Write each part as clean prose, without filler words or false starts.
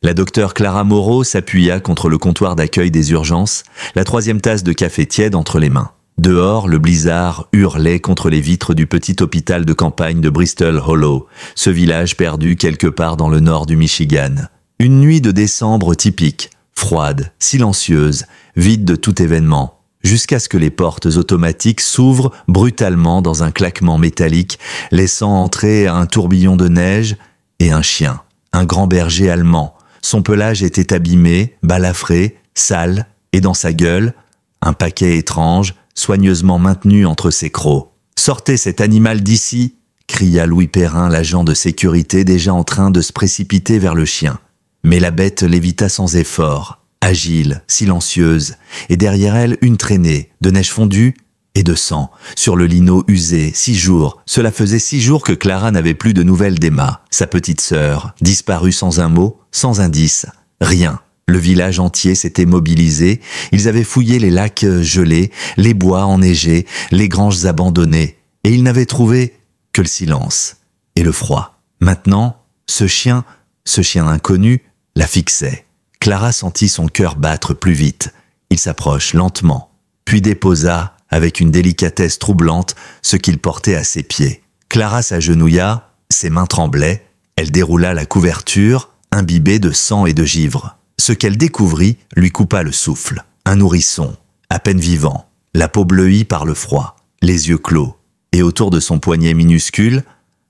La docteure Clara Moreau s'appuya contre le comptoir d'accueil des urgences, la troisième tasse de café tiède entre les mains. Dehors, le blizzard hurlait contre les vitres du petit hôpital de campagne de Bristol Hollow, ce village perdu quelque part dans le nord du Michigan. Une nuit de décembre typique, froide, silencieuse, vide de tout événement, jusqu'à ce que les portes automatiques s'ouvrent brutalement dans un claquement métallique, laissant entrer un tourbillon de neige et un chien, un grand berger allemand. Son pelage était abîmé, balafré, sale, et dans sa gueule, un paquet étrange, soigneusement maintenu entre ses crocs. « Sortez cet animal d'ici !» cria Louis Perrin, l'agent de sécurité déjà en train de se précipiter vers le chien. Mais la bête lévita sans effort, agile, silencieuse, et derrière elle une traînée de neige fondue et de sang, sur le lino usé. 6 jours, cela faisait 6 jours que Clara n'avait plus de nouvelles d'Emma, sa petite sœur, disparue sans un mot, sans indice, rien. Le village entier s'était mobilisé, ils avaient fouillé les lacs gelés, les bois enneigés, les granges abandonnées, et ils n'avaient trouvé que le silence et le froid. Maintenant, ce chien inconnu, la fixait. Clara sentit son cœur battre plus vite. Il s'approche lentement, puis déposa, avec une délicatesse troublante, ce qu'il portait à ses pieds. Clara s'agenouilla, ses mains tremblaient, elle déroula la couverture, imbibée de sang et de givre. Ce qu'elle découvrit lui coupa le souffle. Un nourrisson, à peine vivant, la peau bleuie par le froid, les yeux clos, et autour de son poignet minuscule,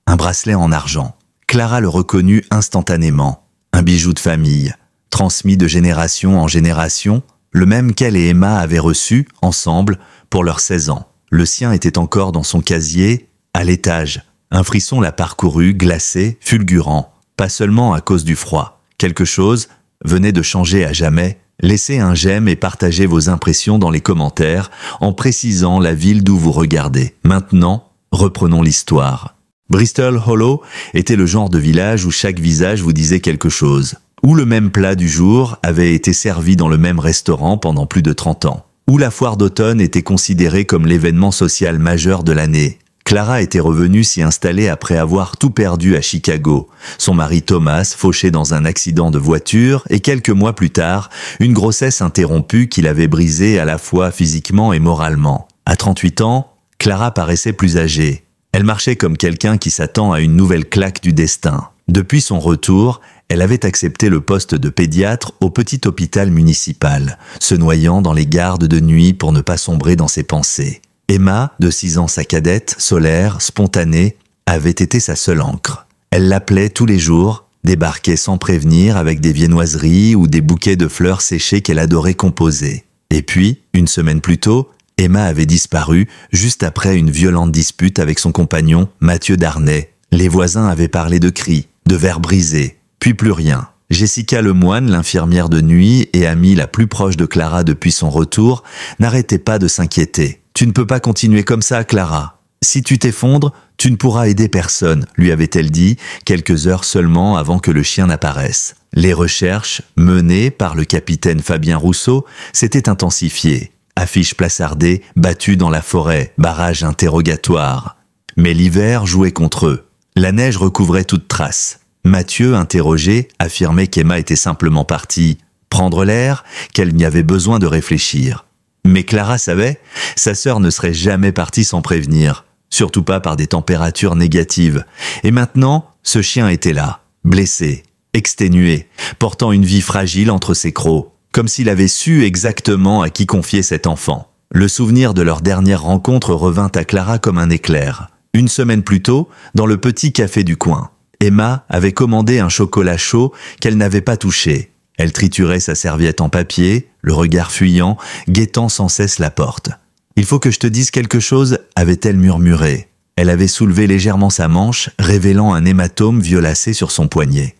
un bracelet en argent. Clara le reconnut instantanément, un bijou de famille, transmis de génération en génération, le même qu'elle et Emma avaient reçu, ensemble, pour leurs 16 ans. Le sien était encore dans son casier, à l'étage. Un frisson la parcourut, glacé, fulgurant, pas seulement à cause du froid. Quelque chose venait de changer à jamais. Laissez un j'aime et partagez vos impressions dans les commentaires en précisant la ville d'où vous regardez. Maintenant, reprenons l'histoire. Bristol Hollow était le genre de village où chaque visage vous disait quelque chose, où le même plat du jour avait été servi dans le même restaurant pendant plus de 30 ans, où la foire d'automne était considérée comme l'événement social majeur de l'année. Clara était revenue s'y installer après avoir tout perdu à Chicago, son mari Thomas fauché dans un accident de voiture et quelques mois plus tard, une grossesse interrompue qui l'avait brisée à la fois physiquement et moralement. À 38 ans, Clara paraissait plus âgée. Elle marchait comme quelqu'un qui s'attend à une nouvelle claque du destin. Depuis son retour, elle avait accepté le poste de pédiatre au petit hôpital municipal, se noyant dans les gardes de nuit pour ne pas sombrer dans ses pensées. Emma, de 6 ans sa cadette, solaire, spontanée, avait été sa seule encre. Elle l'appelait tous les jours, débarquait sans prévenir avec des viennoiseries ou des bouquets de fleurs séchées qu'elle adorait composer. Et puis, une semaine plus tôt, Emma avait disparu juste après une violente dispute avec son compagnon, Mathieu Darnay. Les voisins avaient parlé de cris, de verres brisés, puis plus rien. Jessica Lemoine, l'infirmière de nuit et amie la plus proche de Clara depuis son retour, n'arrêtait pas de s'inquiéter. « Tu ne peux pas continuer comme ça, Clara. Si tu t'effondres, tu ne pourras aider personne », lui avait-elle dit, quelques heures seulement avant que le chien n'apparaisse. Les recherches, menées par le capitaine Fabien Rousseau, s'étaient intensifiées. Affiches plaçardées, battues dans la forêt, barrages interrogatoires. Mais l'hiver jouait contre eux. La neige recouvrait toute trace. Mathieu, interrogé, affirmait qu'Emma était simplement partie prendre l'air, qu'elle n'y avait besoin de réfléchir. Mais Clara savait, sa sœur ne serait jamais partie sans prévenir, surtout pas par des températures négatives. Et maintenant, ce chien était là, blessé, exténué, portant une vie fragile entre ses crocs, comme s'il avait su exactement à qui confier cet enfant. Le souvenir de leur dernière rencontre revint à Clara comme un éclair. Une semaine plus tôt, dans le petit café du coin, Emma avait commandé un chocolat chaud qu'elle n'avait pas touché. Elle triturait sa serviette en papier, le regard fuyant, guettant sans cesse la porte. « Il faut que je te dise quelque chose » avait-elle murmuré. Elle avait soulevé légèrement sa manche, révélant un hématome violacé sur son poignet.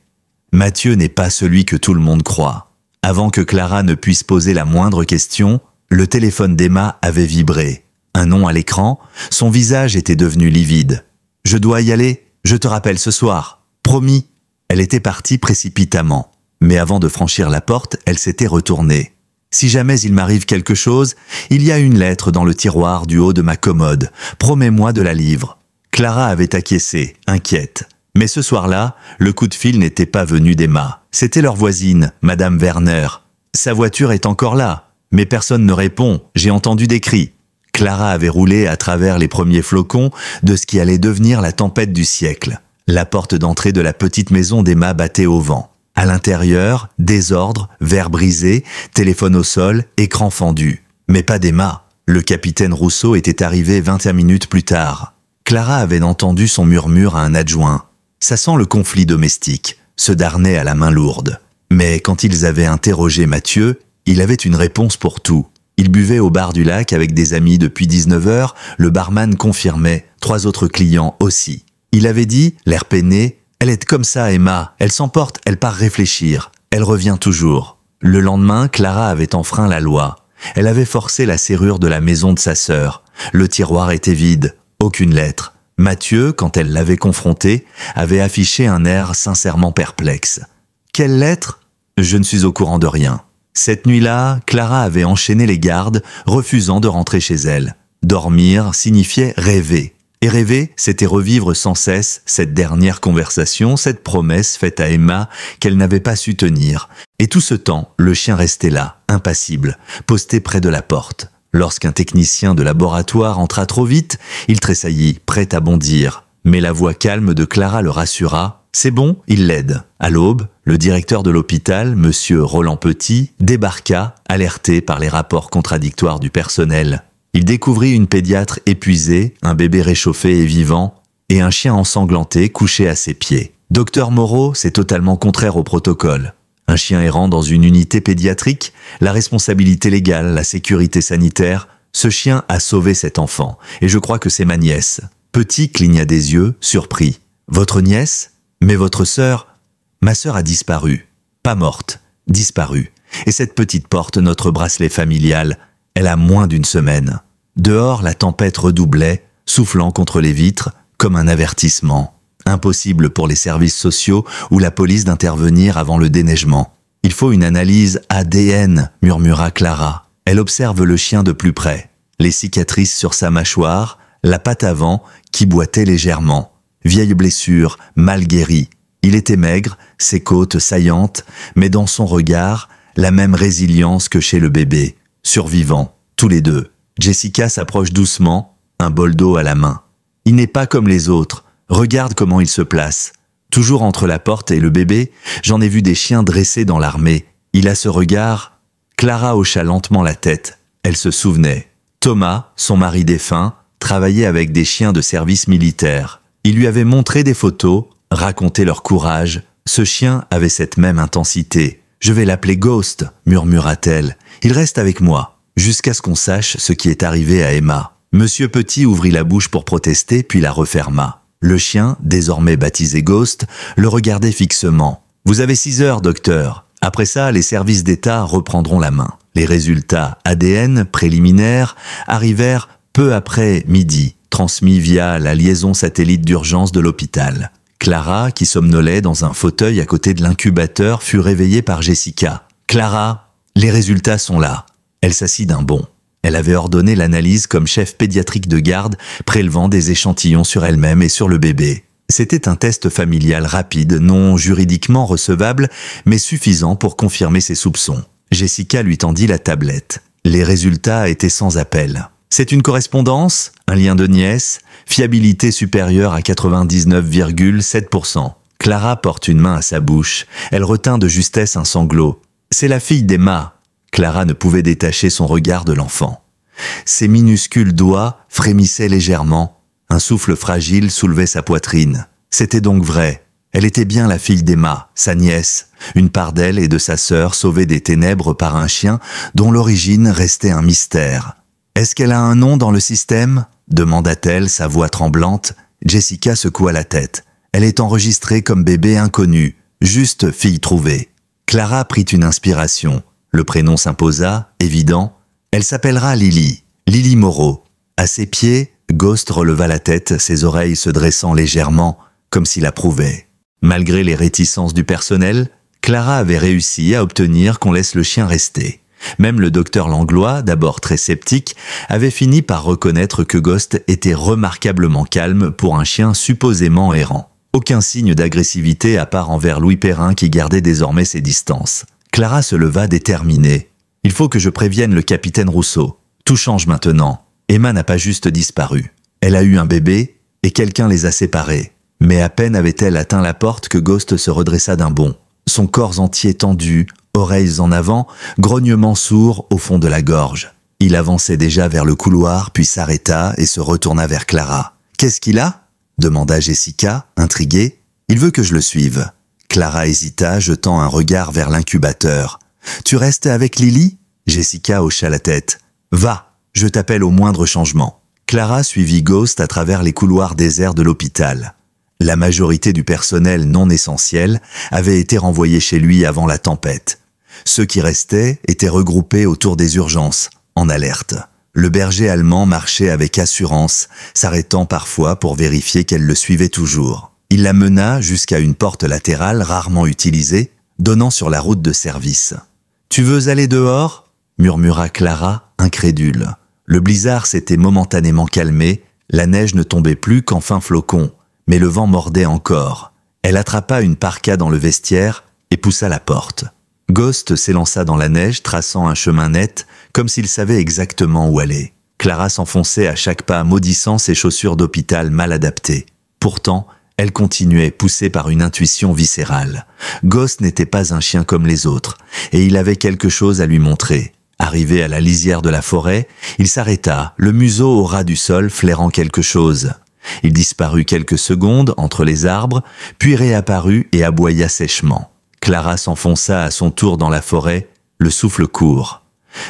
Mathieu n'est pas celui que tout le monde croit. Avant que Clara ne puisse poser la moindre question, le téléphone d'Emma avait vibré. Un nom à l'écran, son visage était devenu livide. « Je dois y aller, je te rappelle ce soir. Promis !» Elle était partie précipitamment. Mais avant de franchir la porte, elle s'était retournée. « Si jamais il m'arrive quelque chose, il y a une lettre dans le tiroir du haut de ma commode. Promets-moi de la livre. » Clara avait acquiescé, inquiète. Mais ce soir-là, le coup de fil n'était pas venu d'Emma. C'était leur voisine, Madame Werner. Sa voiture est encore là, mais personne ne répond, j'ai entendu des cris. Clara avait roulé à travers les premiers flocons de ce qui allait devenir la tempête du siècle. La porte d'entrée de la petite maison d'Emma battait au vent. À l'intérieur, désordre, verre brisé, téléphone au sol, écran fendu. Mais pas d'Emma. Le capitaine Rousseau était arrivé 21 minutes plus tard. Clara avait entendu son murmure à un adjoint. Ça sent le conflit domestique, ce Darnay à la main lourde. Mais quand ils avaient interrogé Mathieu, il avait une réponse pour tout. Il buvait au bar du lac avec des amis depuis 19h, le barman confirmait, 3 autres clients aussi. Il avait dit, l'air peiné, « Elle est comme ça, Emma, elle s'emporte, elle part réfléchir, elle revient toujours. » Le lendemain, Clara avait enfreint la loi. Elle avait forcé la serrure de la maison de sa sœur. Le tiroir était vide, aucune lettre. Mathieu, quand elle l'avait confronté, avait affiché un air sincèrement perplexe. « Quelle lettre ? Je ne suis au courant de rien. » Cette nuit-là, Clara avait enchaîné les gardes, refusant de rentrer chez elle. Dormir signifiait rêver. Et rêver, c'était revivre sans cesse cette dernière conversation, cette promesse faite à Emma qu'elle n'avait pas su tenir. Et tout ce temps, le chien restait là, impassible, posté près de la porte. Lorsqu'un technicien de laboratoire entra trop vite, il tressaillit, prêt à bondir. Mais la voix calme de Clara le rassura. « C'est bon, il l'aide. » À l'aube, le directeur de l'hôpital, monsieur Roland Petit, débarqua, alerté par les rapports contradictoires du personnel. Il découvrit une pédiatre épuisée, un bébé réchauffé et vivant, et un chien ensanglanté couché à ses pieds. Docteur Moreau, c'est totalement contraire au protocole. Un chien errant dans une unité pédiatrique, la responsabilité légale, la sécurité sanitaire, ce chien a sauvé cet enfant, et je crois que c'est ma nièce. Petit cligna des yeux, surpris. « Votre nièce ? Mais votre sœur ?» « Ma sœur a disparu. Pas morte, disparue. Et cette petite porte, notre bracelet familial, elle a moins d'une semaine. » Dehors, la tempête redoublait, soufflant contre les vitres, comme un avertissement. Impossible pour les services sociaux ou la police d'intervenir avant le déneigement. « Il faut une analyse ADN, » murmura Clara. Elle observe le chien de plus près. Les cicatrices sur sa mâchoire, la patte avant qui boitait légèrement. Vieille blessure, mal guérie. Il était maigre, ses côtes saillantes, mais dans son regard, la même résilience que chez le bébé. Survivants, tous les deux. Jessica s'approche doucement, un bol d'eau à la main. Il n'est pas comme les autres. Regarde comment il se place. Toujours entre la porte et le bébé, j'en ai vu des chiens dressés dans l'armée. Il a ce regard. Clara hocha lentement la tête. Elle se souvenait. Thomas, son mari défunt, travaillait avec des chiens de service militaire. Il lui avait montré des photos, raconté leur courage. Ce chien avait cette même intensité. « Je vais l'appeler Ghost », murmura-t-elle. « Il reste avec moi, jusqu'à ce qu'on sache ce qui est arrivé à Emma. » Monsieur Petit ouvrit la bouche pour protester, puis la referma. Le chien, désormais baptisé Ghost, le regardait fixement. « Vous avez 6 heures, docteur. Après ça, les services d'État reprendront la main. » Les résultats ADN préliminaires arrivèrent peu après midi, transmis via la liaison satellite d'urgence de l'hôpital. Clara, qui somnolait dans un fauteuil à côté de l'incubateur, fut réveillée par Jessica. « Clara, les résultats sont là. » Elle s'assit d'un bond. Elle avait ordonné l'analyse comme chef pédiatrique de garde, prélevant des échantillons sur elle-même et sur le bébé. C'était un test familial rapide, non juridiquement recevable, mais suffisant pour confirmer ses soupçons. Jessica lui tendit la tablette. Les résultats étaient sans appel. C'est une correspondance, un lien de nièce, fiabilité supérieure à 99,7%. Clara porte une main à sa bouche. Elle retint de justesse un sanglot. C'est la fille d'Emma. Clara ne pouvait détacher son regard de l'enfant. Ses minuscules doigts frémissaient légèrement. Un souffle fragile soulevait sa poitrine. C'était donc vrai. Elle était bien la fille d'Emma, sa nièce, une part d'elle et de sa sœur sauvée des ténèbres par un chien dont l'origine restait un mystère. « Est-ce qu'elle a un nom dans le système ?» demanda-t-elle, sa voix tremblante. Jessica secoua la tête. « Elle est enregistrée comme bébé inconnu, juste fille trouvée. » Clara prit une inspiration. Le prénom s'imposa, évident. Elle s'appellera Lily, Lily Moreau. À ses pieds, Ghost releva la tête, ses oreilles se dressant légèrement, comme s'il approuvait. Malgré les réticences du personnel, Clara avait réussi à obtenir qu'on laisse le chien rester. Même le docteur Langlois, d'abord très sceptique, avait fini par reconnaître que Ghost était remarquablement calme pour un chien supposément errant. Aucun signe d'agressivité à part envers Louis Perrin qui gardait désormais ses distances. Clara se leva déterminée. « Il faut que je prévienne le capitaine Rousseau. Tout change maintenant. Emma n'a pas juste disparu. Elle a eu un bébé et quelqu'un les a séparés. » Mais à peine avait-elle atteint la porte que Ghost se redressa d'un bond. Son corps entier tendu, oreilles en avant, grognements sourds au fond de la gorge. Il avançait déjà vers le couloir, puis s'arrêta et se retourna vers Clara. « Qu'est-ce qu'il a ?» demanda Jessica, intriguée. « Il veut que je le suive. » Clara hésita, jetant un regard vers l'incubateur. « Tu restes avec Lily ?» Jessica hocha la tête. « Va, je t'appelle au moindre changement. » Clara suivit Ghost à travers les couloirs déserts de l'hôpital. La majorité du personnel non essentiel avait été renvoyé chez lui avant la tempête. Ceux qui restaient étaient regroupés autour des urgences, en alerte. Le berger allemand marchait avec assurance, s'arrêtant parfois pour vérifier qu'elle le suivait toujours. Il la mena jusqu'à une porte latérale rarement utilisée, donnant sur la route de service. « Tu veux aller dehors ?» murmura Clara, incrédule. Le blizzard s'était momentanément calmé, la neige ne tombait plus qu'en fins flocons, mais le vent mordait encore. Elle attrapa une parka dans le vestiaire et poussa la porte. Ghost s'élança dans la neige, traçant un chemin net, comme s'il savait exactement où aller. Clara s'enfonçait à chaque pas, maudissant ses chaussures d'hôpital mal adaptées. Pourtant, elle continuait, poussée par une intuition viscérale. Ghost n'était pas un chien comme les autres, et il avait quelque chose à lui montrer. Arrivé à la lisière de la forêt, il s'arrêta, le museau au ras du sol flairant quelque chose. Il disparut quelques secondes entre les arbres, puis réapparut et aboya sèchement. Clara s'enfonça à son tour dans la forêt, le souffle court.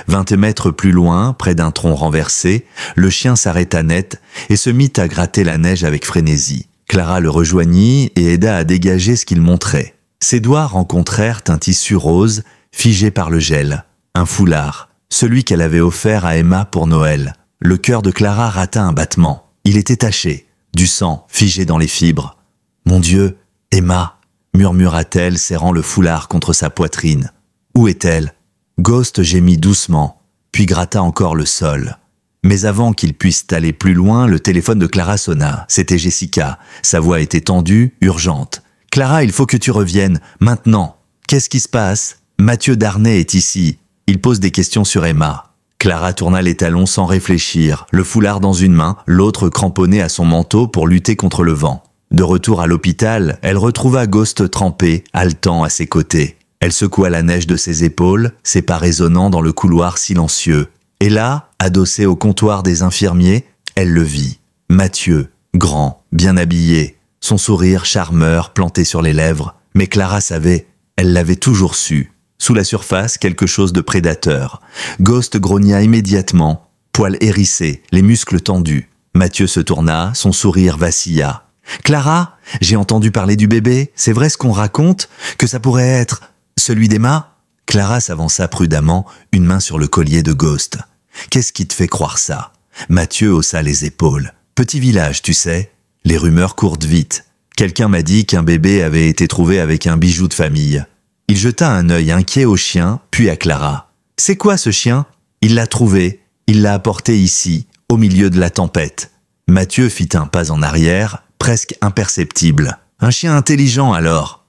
20 mètres plus loin, près d'un tronc renversé, le chien s'arrêta net et se mit à gratter la neige avec frénésie. Clara le rejoignit et aida à dégager ce qu'il montrait. Ses doigts rencontrèrent un tissu rose, figé par le gel. Un foulard, celui qu'elle avait offert à Emma pour Noël. Le cœur de Clara rata un battement. Il était taché, du sang figé dans les fibres. « Mon Dieu, Emma !» murmura-t-elle, serrant le foulard contre sa poitrine. « Où est-elle » Ghost gémit doucement, puis gratta encore le sol. Mais avant qu'ils puissent aller plus loin, le téléphone de Clara sonna. C'était Jessica. Sa voix était tendue, urgente. « Clara, il faut que tu reviennes, maintenant. Qu'est-ce qui se passe ? Mathieu Darnay est ici. Il pose des questions sur Emma. » Clara tourna les talons sans réfléchir, le foulard dans une main, l'autre cramponné à son manteau pour lutter contre le vent. De retour à l'hôpital, elle retrouva Ghost trempé, haletant à ses côtés. Elle secoua la neige de ses épaules, ses pas résonnant dans le couloir silencieux. Et là, adossée au comptoir des infirmiers, elle le vit. Mathieu, grand, bien habillé, son sourire charmeur planté sur les lèvres. Mais Clara savait, elle l'avait toujours su. Sous la surface, quelque chose de prédateur. Ghost grogna immédiatement, poils hérissés, les muscles tendus. Mathieu se tourna, son sourire vacilla. « Clara, j'ai entendu parler du bébé, c'est vrai ce qu'on raconte? Que ça pourrait être celui d'Emma ?» Clara s'avança prudemment, une main sur le collier de Ghost. « Qu'est-ce qui te fait croire ça ?» Mathieu haussa les épaules. « Petit village, tu sais. Les rumeurs courent vite. Quelqu'un m'a dit qu'un bébé avait été trouvé avec un bijou de famille. » Il jeta un œil inquiet au chien, puis à Clara. « C'est quoi ce chien ? Il l'a trouvé, il l'a apporté ici, au milieu de la tempête. » Mathieu fit un pas en arrière, presque imperceptible. « Un chien intelligent alors !»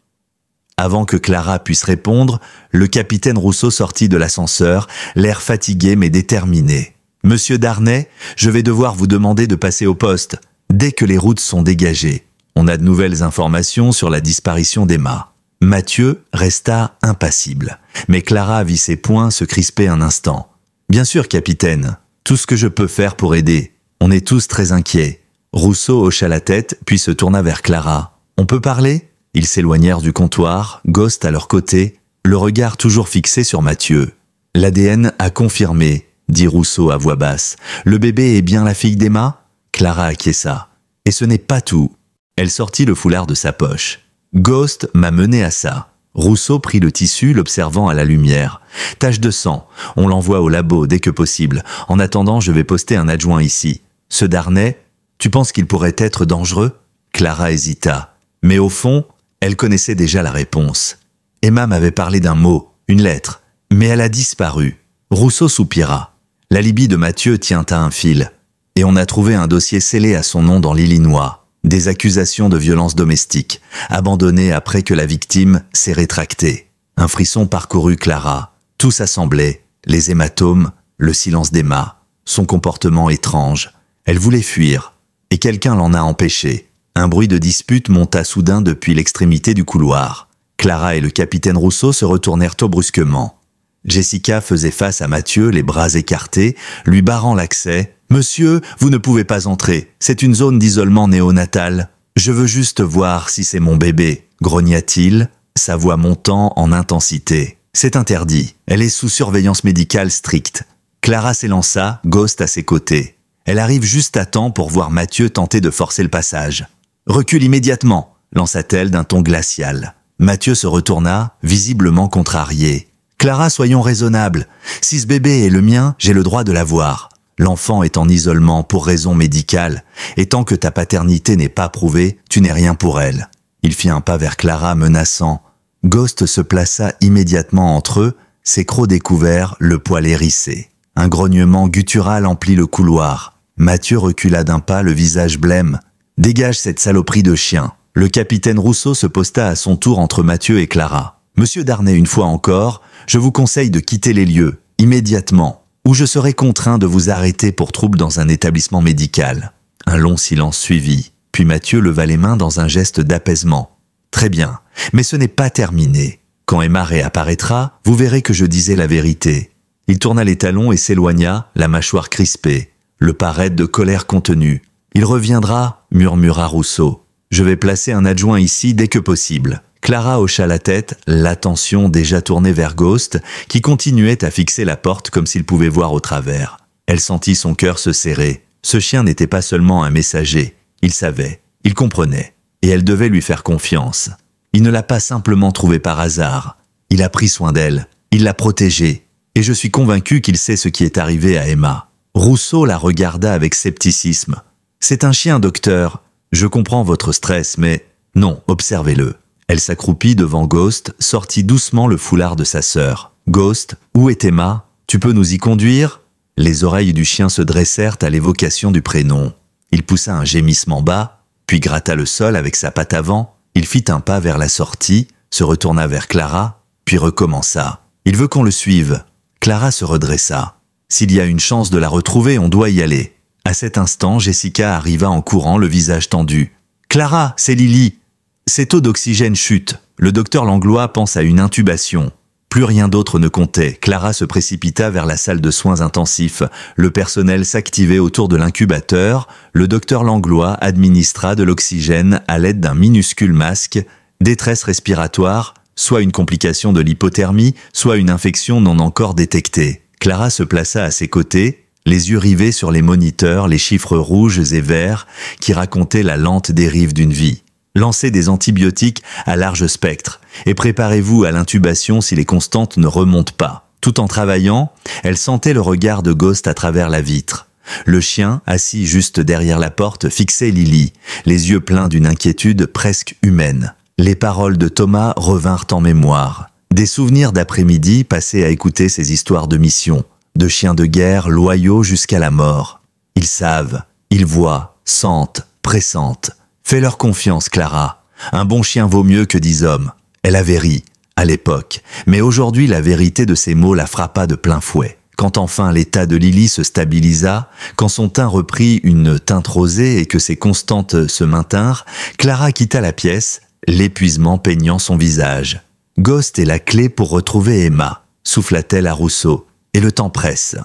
Avant que Clara puisse répondre, le capitaine Rousseau sortit de l'ascenseur, l'air fatigué mais déterminé. « Monsieur Darnay, je vais devoir vous demander de passer au poste, dès que les routes sont dégagées. On a de nouvelles informations sur la disparition d'Emma. » Mathieu resta impassible, mais Clara vit ses poings se crisper un instant. « Bien sûr, capitaine, tout ce que je peux faire pour aider. On est tous très inquiets. » Rousseau hocha la tête, puis se tourna vers Clara. « On peut parler ?» Ils s'éloignèrent du comptoir, Ghost à leur côté, le regard toujours fixé sur Mathieu. « L'ADN a confirmé, » dit Rousseau à voix basse. « Le bébé est bien la fille d'Emma ?» Clara acquiesça. « Et ce n'est pas tout. » Elle sortit le foulard de sa poche. Ghost m'a mené à ça. Rousseau prit le tissu, l'observant à la lumière. Tache de sang. On l'envoie au labo dès que possible. En attendant, je vais poster un adjoint ici. Ce Darnay, tu penses qu'il pourrait être dangereux ? Clara hésita. Mais au fond, elle connaissait déjà la réponse. Emma m'avait parlé d'un mot, une lettre. Mais elle a disparu. Rousseau soupira. L'alibi de Mathieu tient à un fil. Et on a trouvé un dossier scellé à son nom dans l'Illinois. Des accusations de violence domestique, abandonnées après que la victime s'est rétractée. Un frisson parcourut Clara. Tout s'assemblait, les hématomes, le silence d'Emma, son comportement étrange. Elle voulait fuir, et quelqu'un l'en a empêchée. Un bruit de dispute monta soudain depuis l'extrémité du couloir. Clara et le capitaine Rousseau se retournèrent tout brusquement. Jessica faisait face à Mathieu, les bras écartés, lui barrant l'accès. « Monsieur, vous ne pouvez pas entrer, c'est une zone d'isolement néonatal. Je veux juste voir si c'est mon bébé, » grogna-t-il, sa voix montant en intensité. « C'est interdit, elle est sous surveillance médicale stricte. » Clara s'élança, Ghost à ses côtés. Elle arrive juste à temps pour voir Mathieu tenter de forcer le passage. « Recule immédiatement !» lança-t-elle d'un ton glacial. Mathieu se retourna, visiblement contrarié. « Clara, soyons raisonnables. Si ce bébé est le mien, j'ai le droit de l'avoir. L'enfant est en isolement pour raison médicale, et tant que ta paternité n'est pas prouvée, tu n'es rien pour elle. » Il fit un pas vers Clara menaçant. Ghost se plaça immédiatement entre eux, ses crocs découverts, le poil hérissé. Un grognement guttural emplit le couloir. Mathieu recula d'un pas, le visage blême. « Dégage cette saloperie de chien !» Le capitaine Rousseau se posta à son tour entre Mathieu et Clara. « Monsieur Darnay, une fois encore, je vous conseille de quitter les lieux, immédiatement, ou je serai contraint de vous arrêter pour trouble dans un établissement médical. » Un long silence suivit, puis Mathieu leva les mains dans un geste d'apaisement. « Très bien, mais ce n'est pas terminé. Quand Emma réapparaîtra, vous verrez que je disais la vérité. » Il tourna les talons et s'éloigna, la mâchoire crispée, le pas raide de colère contenue. « Il reviendra, » murmura Rousseau. « Je vais placer un adjoint ici dès que possible. » Clara hocha la tête, l'attention déjà tournée vers Ghost, qui continuait à fixer la porte comme s'il pouvait voir au travers. Elle sentit son cœur se serrer. Ce chien n'était pas seulement un messager. Il savait, il comprenait, et elle devait lui faire confiance. Il ne l'a pas simplement trouvée par hasard. Il a pris soin d'elle, il l'a protégée, et je suis convaincu qu'il sait ce qui est arrivé à Emma. Rousseau la regarda avec scepticisme. « C'est un chien, docteur. Je comprends votre stress, mais... Non, observez-le. » Elle s'accroupit devant Ghost, sortit doucement le foulard de sa sœur. « Ghost, où est Emma? Tu peux nous y conduire ?» Les oreilles du chien se dressèrent à l'évocation du prénom. Il poussa un gémissement bas, puis gratta le sol avec sa patte avant. Il fit un pas vers la sortie, se retourna vers Clara, puis recommença. « Il veut qu'on le suive. » Clara se redressa. « S'il y a une chance de la retrouver, on doit y aller. » À cet instant, Jessica arriva en courant, le visage tendu. « Clara, c'est Lily !» Ses taux d'oxygène chutent. Le docteur Langlois pense à une intubation. Plus rien d'autre ne comptait. Clara se précipita vers la salle de soins intensifs. Le personnel s'activait autour de l'incubateur. Le docteur Langlois administra de l'oxygène à l'aide d'un minuscule masque. Détresse respiratoire, soit une complication de l'hypothermie, soit une infection non encore détectée. Clara se plaça à ses côtés, les yeux rivés sur les moniteurs, les chiffres rouges et verts qui racontaient la lente dérive d'une vie. Lancez des antibiotiques à large spectre et préparez-vous à l'intubation si les constantes ne remontent pas. Tout en travaillant, elle sentait le regard de Ghost à travers la vitre. Le chien, assis juste derrière la porte, fixait Lily, les yeux pleins d'une inquiétude presque humaine. Les paroles de Thomas revinrent en mémoire. Des souvenirs d'après-midi passés à écouter ces histoires de mission, de chiens de guerre loyaux jusqu'à la mort. Ils savent, ils voient, sentent, pressentent. Fais-leur confiance, Clara. Un bon chien vaut mieux que 10 hommes. Elle avait ri, à l'époque, mais aujourd'hui la vérité de ces mots la frappa de plein fouet. Quand enfin l'état de Lily se stabilisa, quand son teint reprit une teinte rosée et que ses constantes se maintinrent, Clara quitta la pièce, l'épuisement peignant son visage. « Ghost est la clé pour retrouver Emma », souffla-t-elle à Rousseau, « et le temps presse. »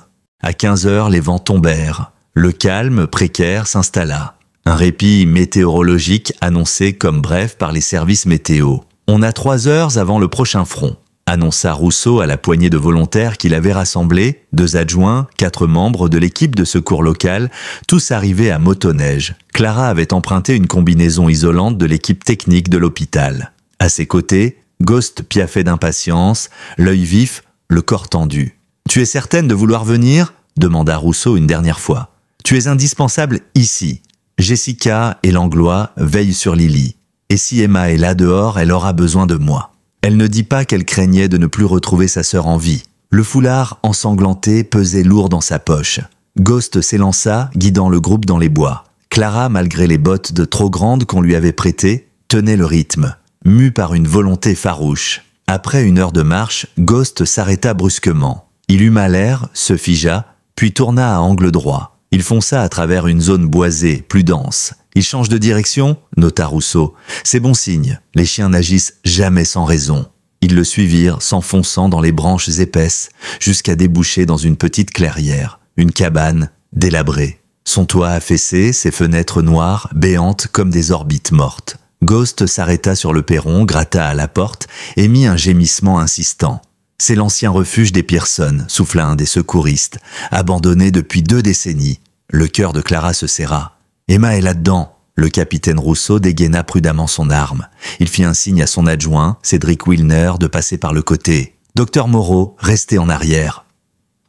À 15 heures, les vents tombèrent. Le calme précaire s'installa. Un répit météorologique annoncé comme bref par les services météo. « On a 3 heures avant le prochain front », annonça Rousseau à la poignée de volontaires qu'il avait rassemblés, 2 adjoints, 4 membres de l'équipe de secours local, tous arrivés à motoneige. Clara avait emprunté une combinaison isolante de l'équipe technique de l'hôpital. À ses côtés, Ghost piaffait d'impatience, l'œil vif, le corps tendu. « Tu es certaine de vouloir venir ?» demanda Rousseau une dernière fois. « Tu es indispensable ici. » Jessica et Langlois veillent sur Lily. Et si Emma est là dehors, elle aura besoin de moi. Elle ne dit pas qu'elle craignait de ne plus retrouver sa sœur en vie. Le foulard ensanglanté pesait lourd dans sa poche. Ghost s'élança, guidant le groupe dans les bois. Clara, malgré les bottes de trop grandes qu'on lui avait prêtées, tenait le rythme, mue par une volonté farouche. Après 1 heure de marche, Ghost s'arrêta brusquement. Il huma l'air, se figea, puis tourna à angle droit. Il fonça à travers une zone boisée, plus dense. Il change de direction, nota Rousseau. C'est bon signe, les chiens n'agissent jamais sans raison. Ils le suivirent, s'enfonçant dans les branches épaisses, jusqu'à déboucher dans une petite clairière, une cabane délabrée. Son toit affaissé, ses fenêtres noires, béantes comme des orbites mortes. Ghost s'arrêta sur le perron, gratta à la porte et mit un gémissement insistant. C'est l'ancien refuge des Pearson, souffla un des secouristes, abandonné depuis 2 décennies. Le cœur de Clara se serra. Emma est là-dedans. Le capitaine Rousseau dégaina prudemment son arme. Il fit un signe à son adjoint, Cédric Wilner, de passer par le côté. Docteur Moreau, restez en arrière.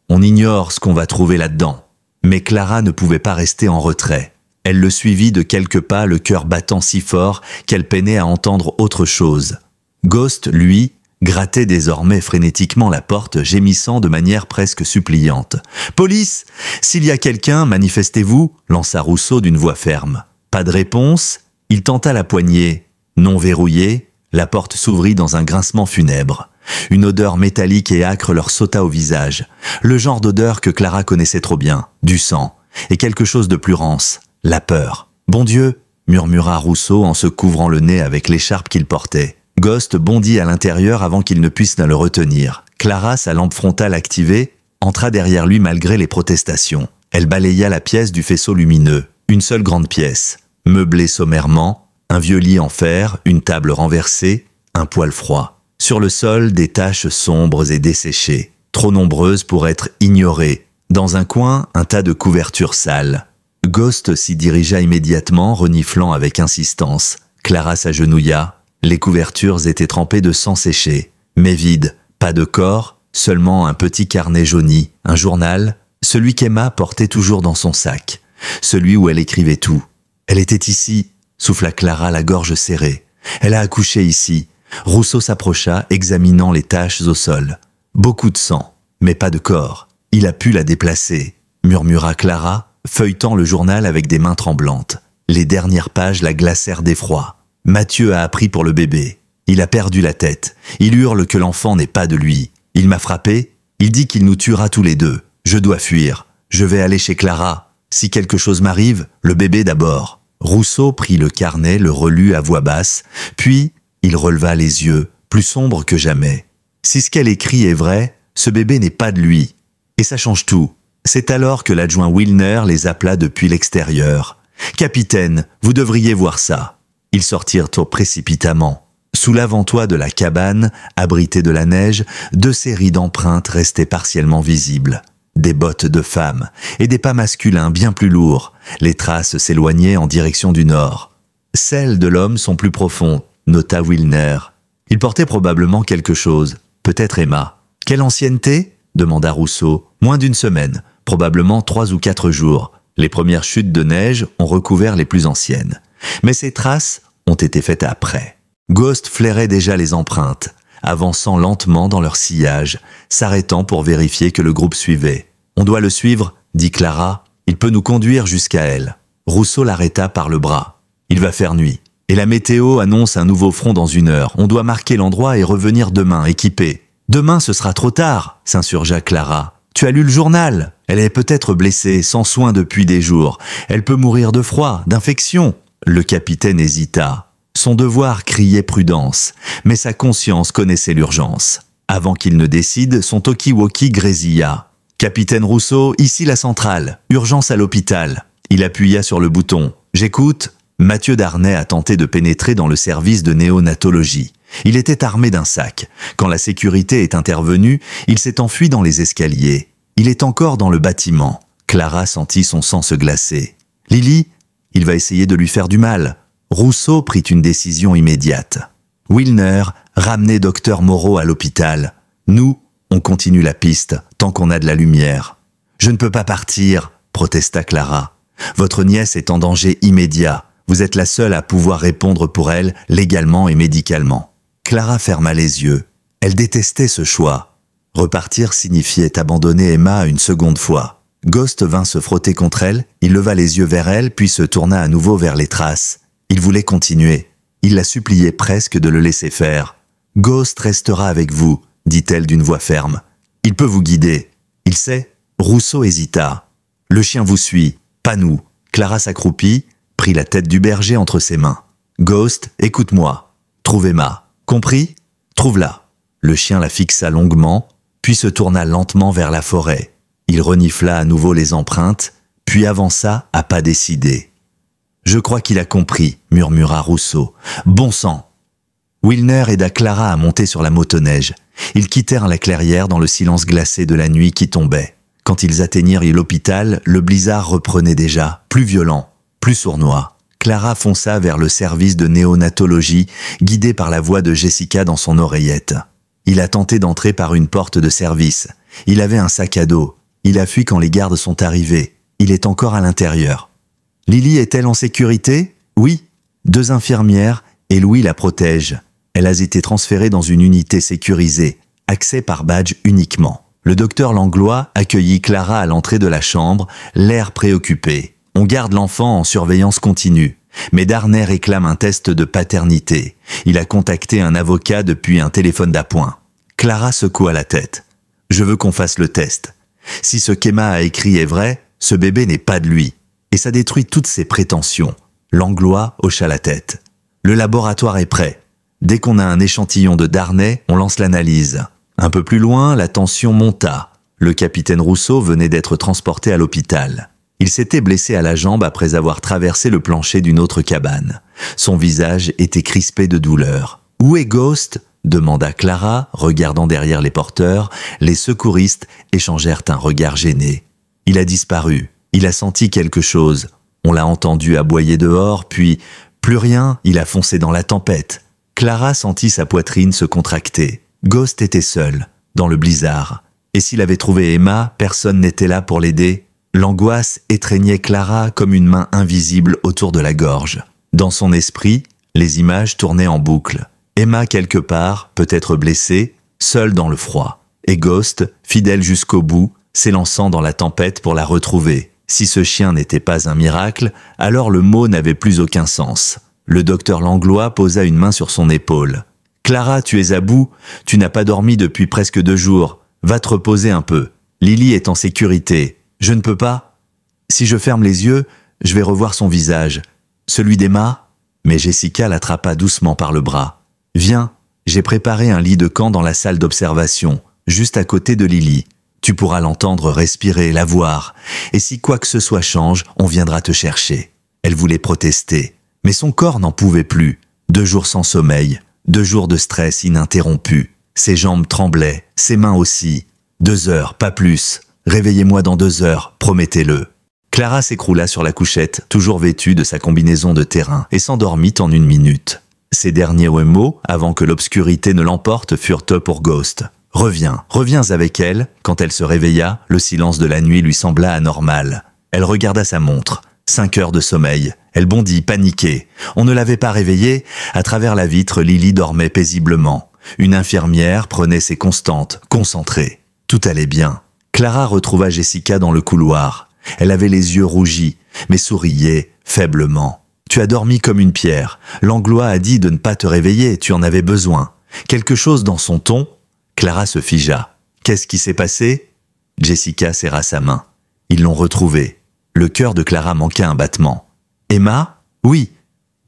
On ignore ce qu'on va trouver là-dedans. Mais Clara ne pouvait pas rester en retrait. Elle le suivit de quelques pas, le cœur battant si fort qu'elle peinait à entendre autre chose. Ghost, lui, grattait désormais frénétiquement la porte, gémissant de manière presque suppliante. « Police! S'il y a quelqu'un, manifestez-vous » lança Rousseau d'une voix ferme. Pas de réponse, il tenta la poignée. Non verrouillée, la porte s'ouvrit dans un grincement funèbre. Une odeur métallique et âcre leur sauta au visage. Le genre d'odeur que Clara connaissait trop bien, du sang, et quelque chose de plus rance, la peur. « Bon Dieu !» murmura Rousseau en se couvrant le nez avec l'écharpe qu'il portait. Ghost bondit à l'intérieur avant qu'il ne puisse le retenir. Clara, sa lampe frontale activée, entra derrière lui malgré les protestations. Elle balaya la pièce du faisceau lumineux. Une seule grande pièce, meublée sommairement, un vieux lit en fer, une table renversée, un poêle froid. Sur le sol, des taches sombres et desséchées, trop nombreuses pour être ignorées. Dans un coin, un tas de couvertures sales. Ghost s'y dirigea immédiatement, reniflant avec insistance. Clara s'agenouilla. Les couvertures étaient trempées de sang séché, mais vides. Pas de corps, seulement un petit carnet jauni, un journal, celui qu'Emma portait toujours dans son sac. Celui où elle écrivait tout. Elle était ici, souffla Clara, la gorge serrée. Elle a accouché ici. Rousseau s'approcha, examinant les taches au sol. Beaucoup de sang, mais pas de corps. Il a pu la déplacer, murmura Clara, feuilletant le journal avec des mains tremblantes. Les dernières pages la glacèrent d'effroi. Mathieu a appris pour le bébé. Il a perdu la tête. Il hurle que l'enfant n'est pas de lui. Il m'a frappé. Il dit qu'il nous tuera tous les deux. Je dois fuir. Je vais aller chez Clara. Si quelque chose m'arrive, le bébé d'abord. Rousseau prit le carnet, le relut à voix basse, puis il releva les yeux, plus sombres que jamais. Si ce qu'elle écrit est vrai, ce bébé n'est pas de lui. Et ça change tout. C'est alors que l'adjoint Wilner les appela depuis l'extérieur. « Capitaine, vous devriez voir ça. » Ils sortirent précipitamment. Sous l'avant-toit de la cabane, abritée de la neige, 2 séries d'empreintes restaient partiellement visibles. Des bottes de femmes et des pas masculins bien plus lourds. Les traces s'éloignaient en direction du nord. Celles de l'homme sont plus profondes, nota Wilner. Il portait probablement quelque chose, peut-être Emma. Quelle ancienneté ? Demanda Rousseau. Moins d'1 semaine, probablement 3 ou 4 jours. Les premières chutes de neige ont recouvert les plus anciennes. Mais ces traces ont été faites après. Ghost flairait déjà les empreintes, avançant lentement dans leur sillage, s'arrêtant pour vérifier que le groupe suivait. « On doit le suivre, » dit Clara. « Il peut nous conduire jusqu'à elle. » Rousseau l'arrêta par le bras. « Il va faire nuit. Et la météo annonce un nouveau front dans 1 heure. On doit marquer l'endroit et revenir demain, équipés. »« Demain, ce sera trop tard, » s'insurgea Clara. « Tu as lu le journal. Elle est peut-être blessée, sans soins depuis des jours. Elle peut mourir de froid, d'infection. » Le capitaine hésita. Son devoir criait prudence, mais sa conscience connaissait l'urgence. Avant qu'il ne décide, son talkie-walkie grésilla. « Capitaine Rousseau, ici la centrale. Urgence à l'hôpital. » Il appuya sur le bouton. « J'écoute. » Mathieu Darnay a tenté de pénétrer dans le service de néonatologie. Il était armé d'un sac. Quand la sécurité est intervenue, il s'est enfui dans les escaliers. Il est encore dans le bâtiment. Clara sentit son sang se glacer. « Lily, il va essayer de lui faire du mal. » Rousseau prit une décision immédiate. Wilner, ramenez docteur Moreau à l'hôpital. Nous, on continue la piste, tant qu'on a de la lumière. Je ne peux pas partir, protesta Clara. Votre nièce est en danger immédiat. Vous êtes la seule à pouvoir répondre pour elle, légalement et médicalement. Clara ferma les yeux. Elle détestait ce choix. Repartir signifiait abandonner Emma une seconde fois. Ghost vint se frotter contre elle, il leva les yeux vers elle, puis se tourna à nouveau vers les traces. Il voulait continuer. Il la suppliait presque de le laisser faire. « Ghost restera avec vous », dit-elle d'une voix ferme. « Il peut vous guider. Il sait ?» Rousseau hésita. « Le chien vous suit, pas nous. » Clara s'accroupit, prit la tête du berger entre ses mains. « Ghost, écoute-moi. Trouve Emma. Compris? Trouve-la. » Le chien la fixa longuement, puis se tourna lentement vers la forêt. Il renifla à nouveau les empreintes, puis avança à pas décidés. « Je crois qu'il a compris, » murmura Rousseau. « Bon sang !» Wilner aida Clara à monter sur la motoneige. Ils quittèrent la clairière dans le silence glacé de la nuit qui tombait. Quand ils atteignirent l'hôpital, le blizzard reprenait déjà, plus violent, plus sournois. Clara fonça vers le service de néonatologie, guidée par la voix de Jessica dans son oreillette. Il a tenté d'entrer par une porte de service. Il avait un sac à dos. Il a fui quand les gardes sont arrivés. Il est encore à l'intérieur. Lily est-elle en sécurité? Oui. 2 infirmières et Louis la protège. Elle a été transférée dans une unité sécurisée, accès par badge uniquement. Le docteur Langlois accueillit Clara à l'entrée de la chambre, l'air préoccupé. On garde l'enfant en surveillance continue. Mais Darnay réclame un test de paternité. Il a contacté un avocat depuis un téléphone d'appoint. Clara secoua la tête. « Je veux qu'on fasse le test. Si ce qu'Emma a écrit est vrai, ce bébé n'est pas de lui. Et ça détruit toutes ses prétentions. » Langlois hocha la tête. « Le laboratoire est prêt. Dès qu'on a un échantillon de Darnay, on lance l'analyse. » Un peu plus loin, la tension monta. Le capitaine Rousseau venait d'être transporté à l'hôpital. Il s'était blessé à la jambe après avoir traversé le plancher d'une autre cabane. Son visage était crispé de douleur. « Où est Ghost ?» demanda Clara, regardant derrière les porteurs. Les secouristes échangèrent un regard gêné. Il a disparu. Il a senti quelque chose. On l'a entendu aboyer dehors, puis, plus rien, il a foncé dans la tempête. Clara sentit sa poitrine se contracter. Ghost était seul, dans le blizzard. Et s'il avait trouvé Emma, personne n'était là pour l'aider. L'angoisse étreignait Clara comme une main invisible autour de la gorge. Dans son esprit, les images tournaient en boucle. Emma quelque part, peut-être blessée, seule dans le froid. Et Ghost, fidèle jusqu'au bout, s'élançant dans la tempête pour la retrouver. Si ce chien n'était pas un miracle, alors le mot n'avait plus aucun sens. Le docteur Langlois posa une main sur son épaule. « Clara, tu es à bout, tu n'as pas dormi depuis presque 2 jours. Va te reposer un peu. Lily est en sécurité. Je ne peux pas. Si je ferme les yeux, je vais revoir son visage. Celui d'Emma ?» Mais Jessica l'attrapa doucement par le bras. « Viens, j'ai préparé un lit de camp dans la salle d'observation, juste à côté de Lily. Tu pourras l'entendre respirer, la voir. Et si quoi que ce soit change, on viendra te chercher. » Elle voulait protester, mais son corps n'en pouvait plus. 2 jours sans sommeil, 2 jours de stress ininterrompu. Ses jambes tremblaient, ses mains aussi. 2 heures, pas plus. Réveillez-moi dans 2 heures, promettez-le. Clara s'écroula sur la couchette, toujours vêtue de sa combinaison de terrain, et s'endormit en 1 minute. Ses derniers mots, avant que l'obscurité ne l'emporte, furent eux pour Ghost. « Reviens, reviens avec elle. » Quand elle se réveilla, le silence de la nuit lui sembla anormal. Elle regarda sa montre. 5 heures de sommeil. Elle bondit, paniquée. On ne l'avait pas réveillée. À travers la vitre, Lily dormait paisiblement. Une infirmière prenait ses constantes, concentrée. Tout allait bien. Clara retrouva Jessica dans le couloir. Elle avait les yeux rougis, mais souriait faiblement. « Tu as dormi comme une pierre. Langlois a dit de ne pas te réveiller, tu en avais besoin. » Quelque chose dans son ton. Clara se figea. « Qu'est-ce qui s'est passé ?» Jessica serra sa main. Ils l'ont retrouvée. Le cœur de Clara manqua un battement. « Emma ? Oui.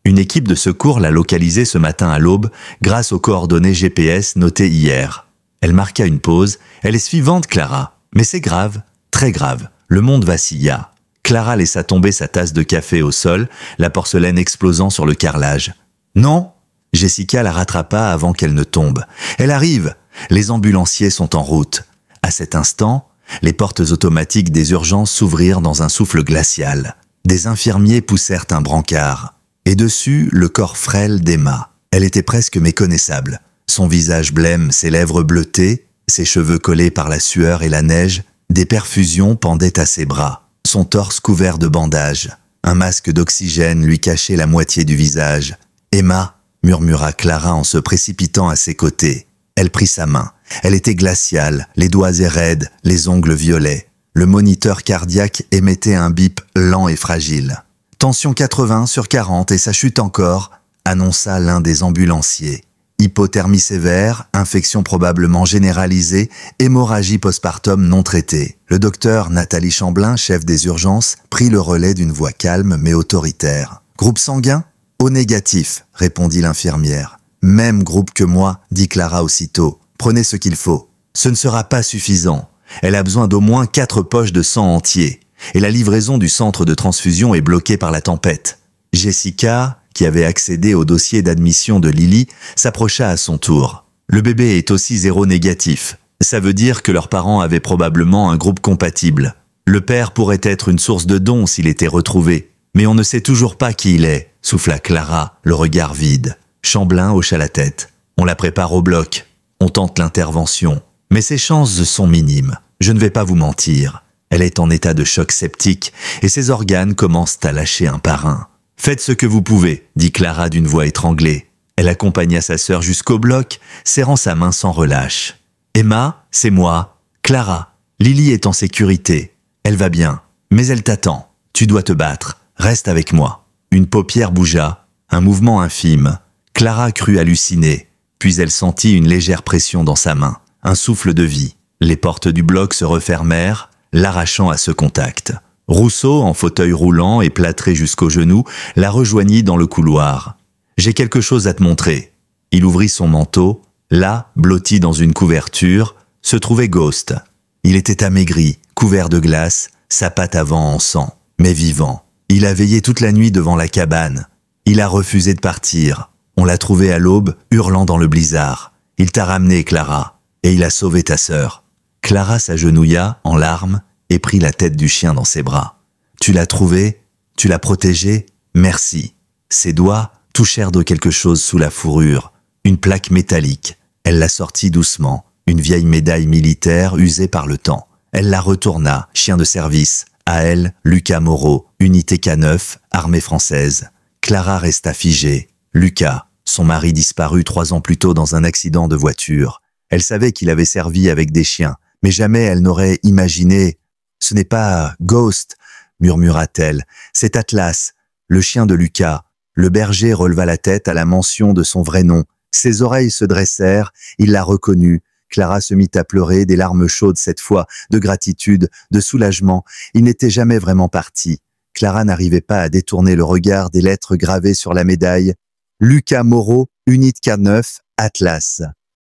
Une équipe de secours l'a localisée ce matin à l'aube grâce aux coordonnées GPS notées hier. » Elle marqua une pause. « Elle est suivante, Clara. Mais c'est grave, très grave. » Le monde vacilla. Clara laissa tomber sa tasse de café au sol, la porcelaine explosant sur le carrelage. « Non !» Jessica la rattrapa avant qu'elle ne tombe. « Elle arrive. Les ambulanciers sont en route. » À cet instant, les portes automatiques des urgences s'ouvrirent dans un souffle glacial. Des infirmiers poussèrent un brancard. Et dessus, le corps frêle d'Emma. Elle était presque méconnaissable. Son visage blême, ses lèvres bleutées, ses cheveux collés par la sueur et la neige, des perfusions pendaient à ses bras. Son torse couvert de bandages. Un masque d'oxygène lui cachait la moitié du visage. « Emma !» murmura Clara en se précipitant à ses côtés. Elle prit sa main. Elle était glaciale, les doigts raides, les ongles violets. Le moniteur cardiaque émettait un bip lent et fragile. « Tension 80/40 et ça chute encore », annonça l'un des ambulanciers. Hypothermie sévère, infection probablement généralisée, hémorragie postpartum non traitée. Le docteur Nathalie Chamblin, chef des urgences, prit le relais d'une voix calme mais autoritaire. « Groupe sanguin ? Au négatif », répondit l'infirmière. « Même groupe que moi », dit Clara aussitôt. « Prenez ce qu'il faut. Ce ne sera pas suffisant. Elle a besoin d'au moins 4 poches de sang entier. Et la livraison du centre de transfusion est bloquée par la tempête. » Jessica, qui avait accédé au dossier d'admission de Lily, s'approcha à son tour. Le bébé est aussi séronégatif. Ça veut dire que leurs parents avaient probablement un groupe compatible. Le père pourrait être une source de dons s'il était retrouvé. Mais on ne sait toujours pas qui il est, souffla Clara, le regard vide. Chamblin hocha la tête. On la prépare au bloc. On tente l'intervention. Mais ses chances sont minimes. Je ne vais pas vous mentir. Elle est en état de choc septique et ses organes commencent à lâcher un par un. « Faites ce que vous pouvez », dit Clara d'une voix étranglée. Elle accompagna sa sœur jusqu'au bloc, serrant sa main sans relâche. « Emma, c'est moi. Clara, Lily est en sécurité. Elle va bien, mais elle t'attend. Tu dois te battre. Reste avec moi. » Une paupière bougea, un mouvement infime. Clara crut halluciner, puis elle sentit une légère pression dans sa main, un souffle de vie. Les portes du bloc se refermèrent, l'arrachant à ce contact. Rousseau, en fauteuil roulant et plâtré jusqu'aux genoux, la rejoignit dans le couloir. « J'ai quelque chose à te montrer. » Il ouvrit son manteau. Là, blotti dans une couverture, se trouvait Ghost. Il était amaigri, couvert de glace, sa patte avant en sang, mais vivant. Il a veillé toute la nuit devant la cabane. Il a refusé de partir. On l'a trouvé à l'aube, hurlant dans le blizzard. Il t'a ramené, Clara, et il a sauvé ta sœur. Clara s'agenouilla, en larmes, et prit la tête du chien dans ses bras. « Tu l'as trouvé ? Tu l'as protégé ? Merci. » Ses doigts touchèrent de quelque chose sous la fourrure, une plaque métallique. Elle la sortit doucement, une vieille médaille militaire usée par le temps. Elle la retourna, chien de service. À elle, Lucas Moreau, unité K9, armée française. Clara resta figée. Lucas, son mari disparu 3 ans plus tôt dans un accident de voiture. Elle savait qu'il avait servi avec des chiens, mais jamais elle n'aurait imaginé... « Ce n'est pas Ghost, » murmura-t-elle, « c'est Atlas, le chien de Lucas. » Le berger releva la tête à la mention de son vrai nom. Ses oreilles se dressèrent, il la reconnut. Clara se mit à pleurer, des larmes chaudes cette fois, de gratitude, de soulagement. Il n'était jamais vraiment parti. Clara n'arrivait pas à détourner le regard des lettres gravées sur la médaille. Lucas Moreau, unité K9, Atlas.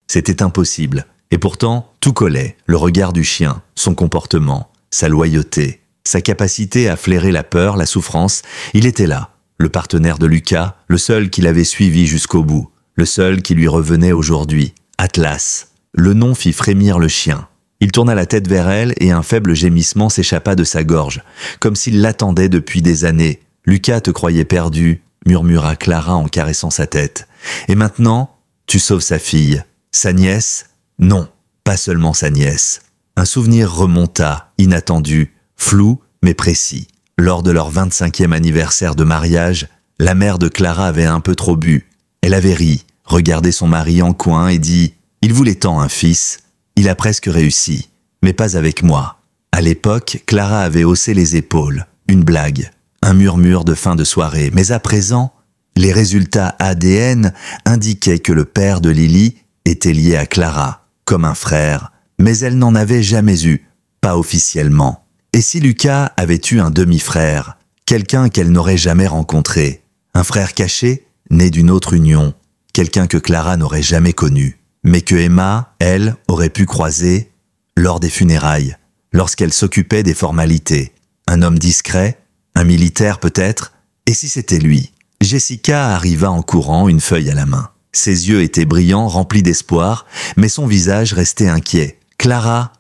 C'était impossible. Et pourtant, tout collait. Le regard du chien, son comportement, sa loyauté, sa capacité à flairer la peur, la souffrance. Il était là, le partenaire de Lucas, le seul qui l'avait suivi jusqu'au bout, le seul qui lui revenait aujourd'hui. Atlas. Le nom fit frémir le chien. Il tourna la tête vers elle et un faible gémissement s'échappa de sa gorge, comme s'il l'attendait depuis des années. « Lucas te croyait perdu », murmura Clara en caressant sa tête. « Et maintenant, tu sauves sa fille. Sa nièce ? Non, pas seulement sa nièce. » Un souvenir remonta, inattendu, flou mais précis. Lors de leur 25e anniversaire de mariage, la mère de Clara avait un peu trop bu. Elle avait ri, regardé son mari en coin et dit « Il voulait tant un fils. Il a presque réussi, mais pas avec moi. » À l'époque, Clara avait haussé les épaules. Une blague, un murmure de fin de soirée. Mais à présent, les résultats ADN indiquaient que le père de Lily était lié à Clara, comme un frère. Mais elle n'en avait jamais eu, pas officiellement. Et si Lucas avait eu un demi-frère, quelqu'un qu'elle n'aurait jamais rencontré, un frère caché, né d'une autre union, quelqu'un que Clara n'aurait jamais connu, mais que Emma, elle, aurait pu croiser lors des funérailles, lorsqu'elle s'occupait des formalités. Un homme discret, un militaire peut-être, et si c'était lui? Jessica arriva en courant, une feuille à la main. Ses yeux étaient brillants, remplis d'espoir, mais son visage restait inquiet. « Clara,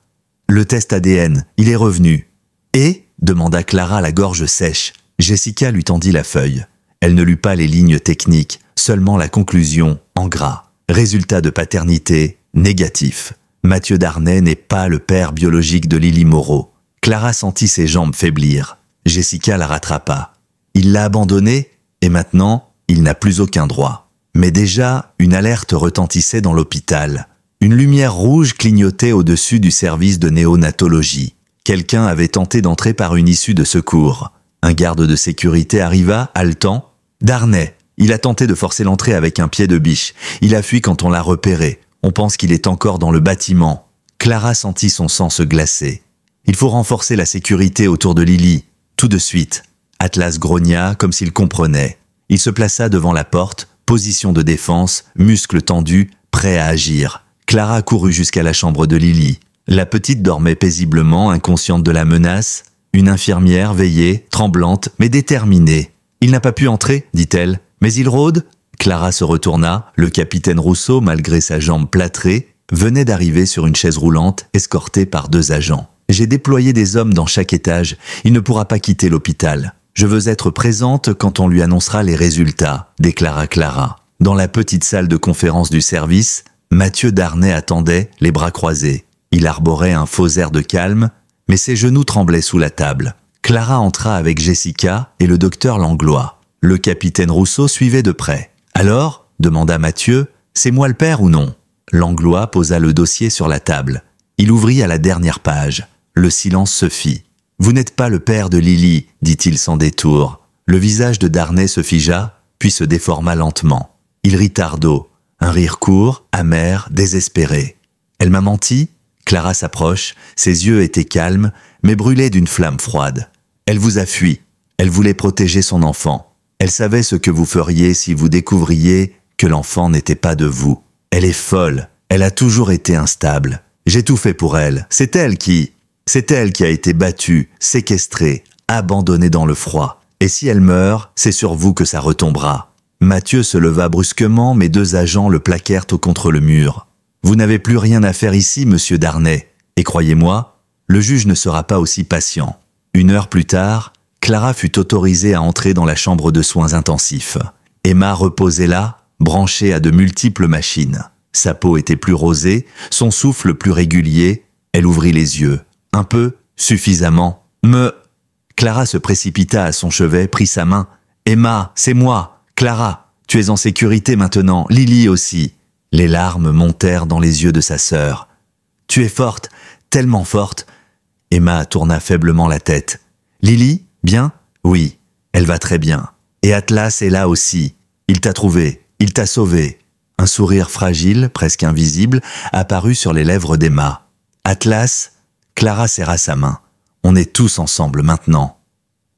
le test ADN, il est revenu. »« Et ?» demanda Clara la gorge sèche. Jessica lui tendit la feuille. Elle ne lut pas les lignes techniques, seulement la conclusion, en gras. Résultat de paternité, négatif. Mathieu Darnay n'est pas le père biologique de Lily Moreau. Clara sentit ses jambes faiblir. Jessica la rattrapa. Il l'a abandonné, et maintenant, il n'a plus aucun droit. Mais déjà, une alerte retentissait dans l'hôpital. Une lumière rouge clignotait au-dessus du service de néonatologie. Quelqu'un avait tenté d'entrer par une issue de secours. Un garde de sécurité arriva, haletant. « Darnay !» Il a tenté de forcer l'entrée avec un pied de biche. Il a fui quand on l'a repéré. On pense qu'il est encore dans le bâtiment. Clara sentit son sang se glacer. Il faut renforcer la sécurité autour de Lily. Tout de suite. Atlas grogna comme s'il comprenait. Il se plaça devant la porte, position de défense, muscles tendus, prêt à agir. Clara courut jusqu'à la chambre de Lily. La petite dormait paisiblement, inconsciente de la menace. Une infirmière veillait, tremblante, mais déterminée. « Il n'a pas pu entrer, dit-elle. Mais il rôde ?» Clara se retourna. Le capitaine Rousseau, malgré sa jambe plâtrée, venait d'arriver sur une chaise roulante, escorté par 2 agents. « J'ai déployé des hommes dans chaque étage. Il ne pourra pas quitter l'hôpital. Je veux être présente quand on lui annoncera les résultats, » déclara Clara. Dans la petite salle de conférence du service, Mathieu Darnay attendait, les bras croisés. Il arborait un faux air de calme, mais ses genoux tremblaient sous la table. Clara entra avec Jessica et le docteur Langlois. Le capitaine Rousseau suivait de près. « Alors ?» demanda Mathieu. « C'est moi le père ou non ?» Langlois posa le dossier sur la table. Il ouvrit à la dernière page. Le silence se fit. « Vous n'êtes pas le père de Lily, dit-il sans détour. » Le visage de Darnay se figea, puis se déforma lentement. Il rit tardot, un rire court, amer, désespéré. « Elle m'a menti ?» Clara s'approche, ses yeux étaient calmes, mais brûlés d'une flamme froide. « Elle vous a fui. Elle voulait protéger son enfant. Elle savait ce que vous feriez si vous découvriez que l'enfant n'était pas de vous. Elle est folle. Elle a toujours été instable. J'ai tout fait pour elle. C'est elle qui a été battue, séquestrée, abandonnée dans le froid. Et si elle meurt, c'est sur vous que ça retombera. » Mathieu se leva brusquement, mais 2 agents le plaquèrent contre le mur. « Vous n'avez plus rien à faire ici, monsieur Darnay. Et croyez-moi, le juge ne sera pas aussi patient. » 1 heure plus tard, Clara fut autorisée à entrer dans la chambre de soins intensifs. Emma reposait là, branchée à de multiples machines. Sa peau était plus rosée, son souffle plus régulier. Elle ouvrit les yeux. Un peu, suffisamment. Clara se précipita à son chevet, prit sa main. « Emma, c'est moi. Clara, tu es en sécurité maintenant. Lily aussi. » Les larmes montèrent dans les yeux de sa sœur. « Tu es forte, tellement forte. » Emma tourna faiblement la tête. « Lily, bien ? Oui, elle va très bien. Et Atlas est là aussi. Il t'a trouvé, il t'a sauvé. » Un sourire fragile, presque invisible, apparut sur les lèvres d'Emma. « Atlas ?» Clara serra sa main. « On est tous ensemble maintenant.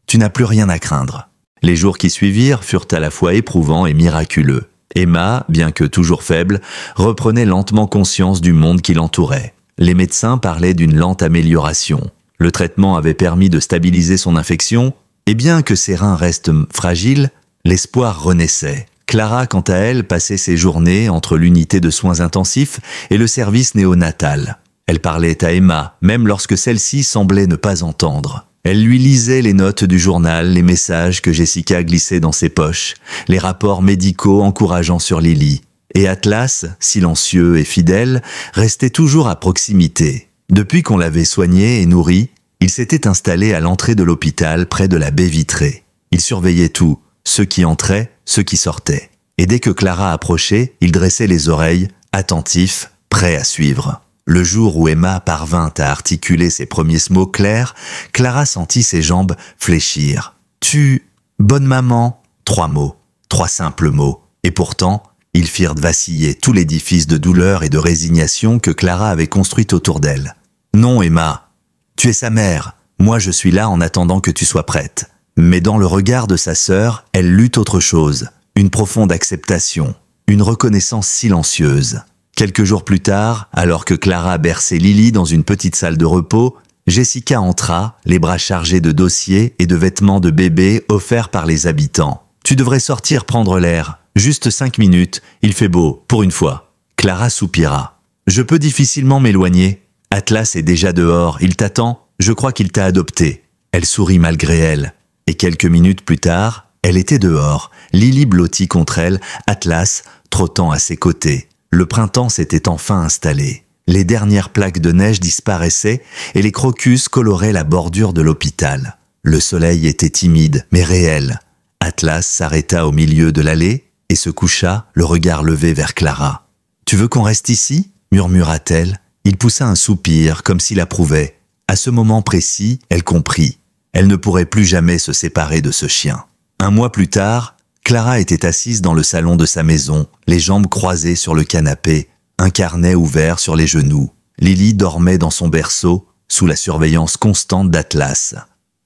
Tu n'as plus rien à craindre. » Les jours qui suivirent furent à la fois éprouvants et miraculeux. Emma, bien que toujours faible, reprenait lentement conscience du monde qui l'entourait. Les médecins parlaient d'une lente amélioration. Le traitement avait permis de stabiliser son infection, et bien que ses reins restent fragiles, l'espoir renaissait. Clara, quant à elle, passait ses journées entre l'unité de soins intensifs et le service néonatal. Elle parlait à Emma, même lorsque celle-ci semblait ne pas entendre. Elle lui lisait les notes du journal, les messages que Jessica glissait dans ses poches, les rapports médicaux encourageants sur Lily. Et Atlas, silencieux et fidèle, restait toujours à proximité. Depuis qu'on l'avait soigné et nourri, il s'était installé à l'entrée de l'hôpital près de la baie vitrée. Il surveillait tout, ceux qui entraient, ceux qui sortaient. Et dès que Clara approchait, il dressait les oreilles, attentif, prêt à suivre. Le jour où Emma parvint à articuler ses premiers mots clairs, Clara sentit ses jambes fléchir. « Tu, bonne maman » 3 mots, 3 simples mots. Et pourtant, ils firent vaciller tout l'édifice de douleur et de résignation que Clara avait construit autour d'elle. « Non, Emma, tu es sa mère. Moi, je suis là en attendant que tu sois prête. » Mais dans le regard de sa sœur, elle lut autre chose, une profonde acceptation, une reconnaissance silencieuse. Quelques jours plus tard, alors que Clara berçait Lily dans une petite salle de repos, Jessica entra, les bras chargés de dossiers et de vêtements de bébé offerts par les habitants. « Tu devrais sortir prendre l'air. Juste 5 minutes, il fait beau, pour une fois. » Clara soupira. « Je peux difficilement m'éloigner. Atlas est déjà dehors, il t'attend. Je crois qu'il t'a adopté. » Elle sourit malgré elle. Et quelques minutes plus tard, elle était dehors, Lily blottie contre elle, Atlas trottant à ses côtés. Le printemps s'était enfin installé. Les dernières plaques de neige disparaissaient et les crocus coloraient la bordure de l'hôpital. Le soleil était timide, mais réel. Atlas s'arrêta au milieu de l'allée et se coucha, le regard levé vers Clara. « Tu veux qu'on reste ici ?» murmura-t-elle. Il poussa un soupir, comme s'il approuvait. « À ce moment précis, elle comprit. Elle ne pourrait plus jamais se séparer de ce chien. Un mois plus tard, Clara était assise dans le salon de sa maison, les jambes croisées sur le canapé, un carnet ouvert sur les genoux. Lily dormait dans son berceau, sous la surveillance constante d'Atlas.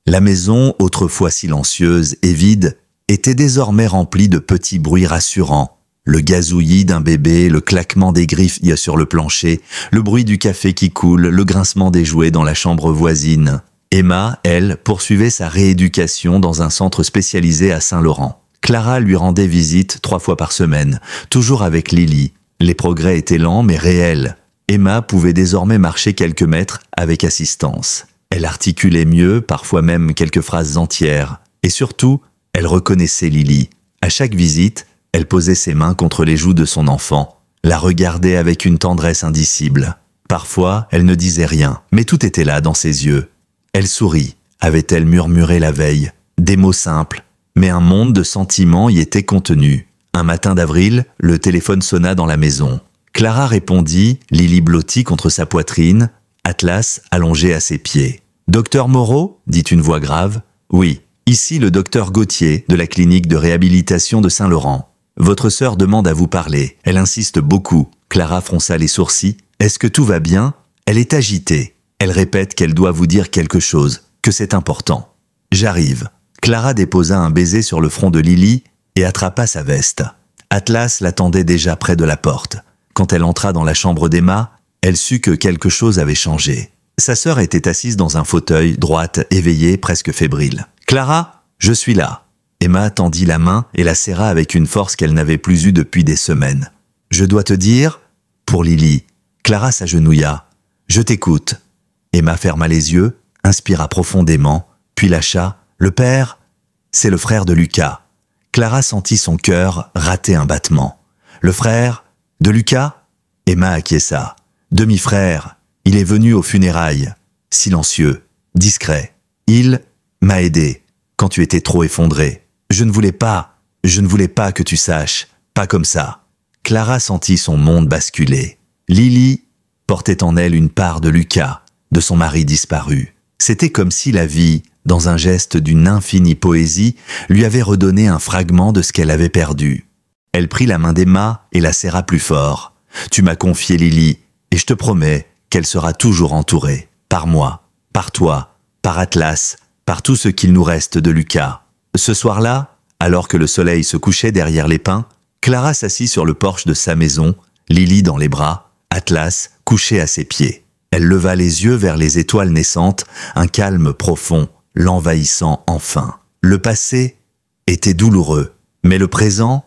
La maison, autrefois silencieuse et vide, était désormais remplie de petits bruits rassurants. Le gazouillis d'un bébé, le claquement des griffes sur le plancher, le bruit du café qui coule, le grincement des jouets dans la chambre voisine. Emma, elle, poursuivait sa rééducation dans un centre spécialisé à Saint-Laurent. Clara lui rendait visite 3 fois par semaine, toujours avec Lily. Les progrès étaient lents mais réels. Emma pouvait désormais marcher quelques mètres avec assistance. Elle articulait mieux, parfois même quelques phrases entières. Et surtout, elle reconnaissait Lily. À chaque visite, elle posait ses mains contre les joues de son enfant, la regardait avec une tendresse indicible. Parfois, elle ne disait rien, mais tout était là dans ses yeux. Elle sourit, avait-elle murmuré la veille, des mots simples, mais un monde de sentiments y était contenu. Un matin d'avril, le téléphone sonna dans la maison. Clara répondit, Lily blottie contre sa poitrine, Atlas allongé à ses pieds. « Docteur Moreau ?» dit une voix grave. « Oui, ici le docteur Gauthier de la clinique de réhabilitation de Saint-Laurent. Votre sœur demande à vous parler, elle insiste beaucoup. » Clara fronça les sourcils. « Est-ce que tout va bien ?» Elle est agitée. Elle répète qu'elle doit vous dire quelque chose, que c'est important. « J'arrive. » Clara déposa un baiser sur le front de Lily et attrapa sa veste. Atlas l'attendait déjà près de la porte. Quand elle entra dans la chambre d'Emma, elle sut que quelque chose avait changé. Sa sœur était assise dans un fauteuil, droite, éveillée, presque fébrile. « Clara, je suis là. » Emma tendit la main et la serra avec une force qu'elle n'avait plus eue depuis des semaines. « Je dois te dire... » Pour Lily. Clara s'agenouilla. « Je t'écoute. » Emma ferma les yeux, inspira profondément, puis lâcha. « Le père, c'est le frère de Lucas. » Clara sentit son cœur rater un battement. « Le frère de Lucas ?» Emma acquiesça. « Demi-frère, il est venu aux funérailles. Silencieux, discret. Il m'a aidé quand tu étais trop effondré. Je ne voulais pas que tu saches, pas comme ça. » Clara sentit son monde basculer. Lily portait en elle une part de Lucas, de son mari disparu. C'était comme si la vie, dans un geste d'une infinie poésie, lui avait redonné un fragment de ce qu'elle avait perdu. Elle prit la main d'Emma et la serra plus fort. « Tu m'as confié Lily, et je te promets qu'elle sera toujours entourée. Par moi, par toi, par Atlas, par tout ce qu'il nous reste de Lucas. » Ce soir-là, alors que le soleil se couchait derrière les pins, Clara s'assit sur le porche de sa maison, Lily dans les bras, Atlas couché à ses pieds. Elle leva les yeux vers les étoiles naissantes, un calme profond, l'envahissant enfin. Le passé était douloureux, mais le présent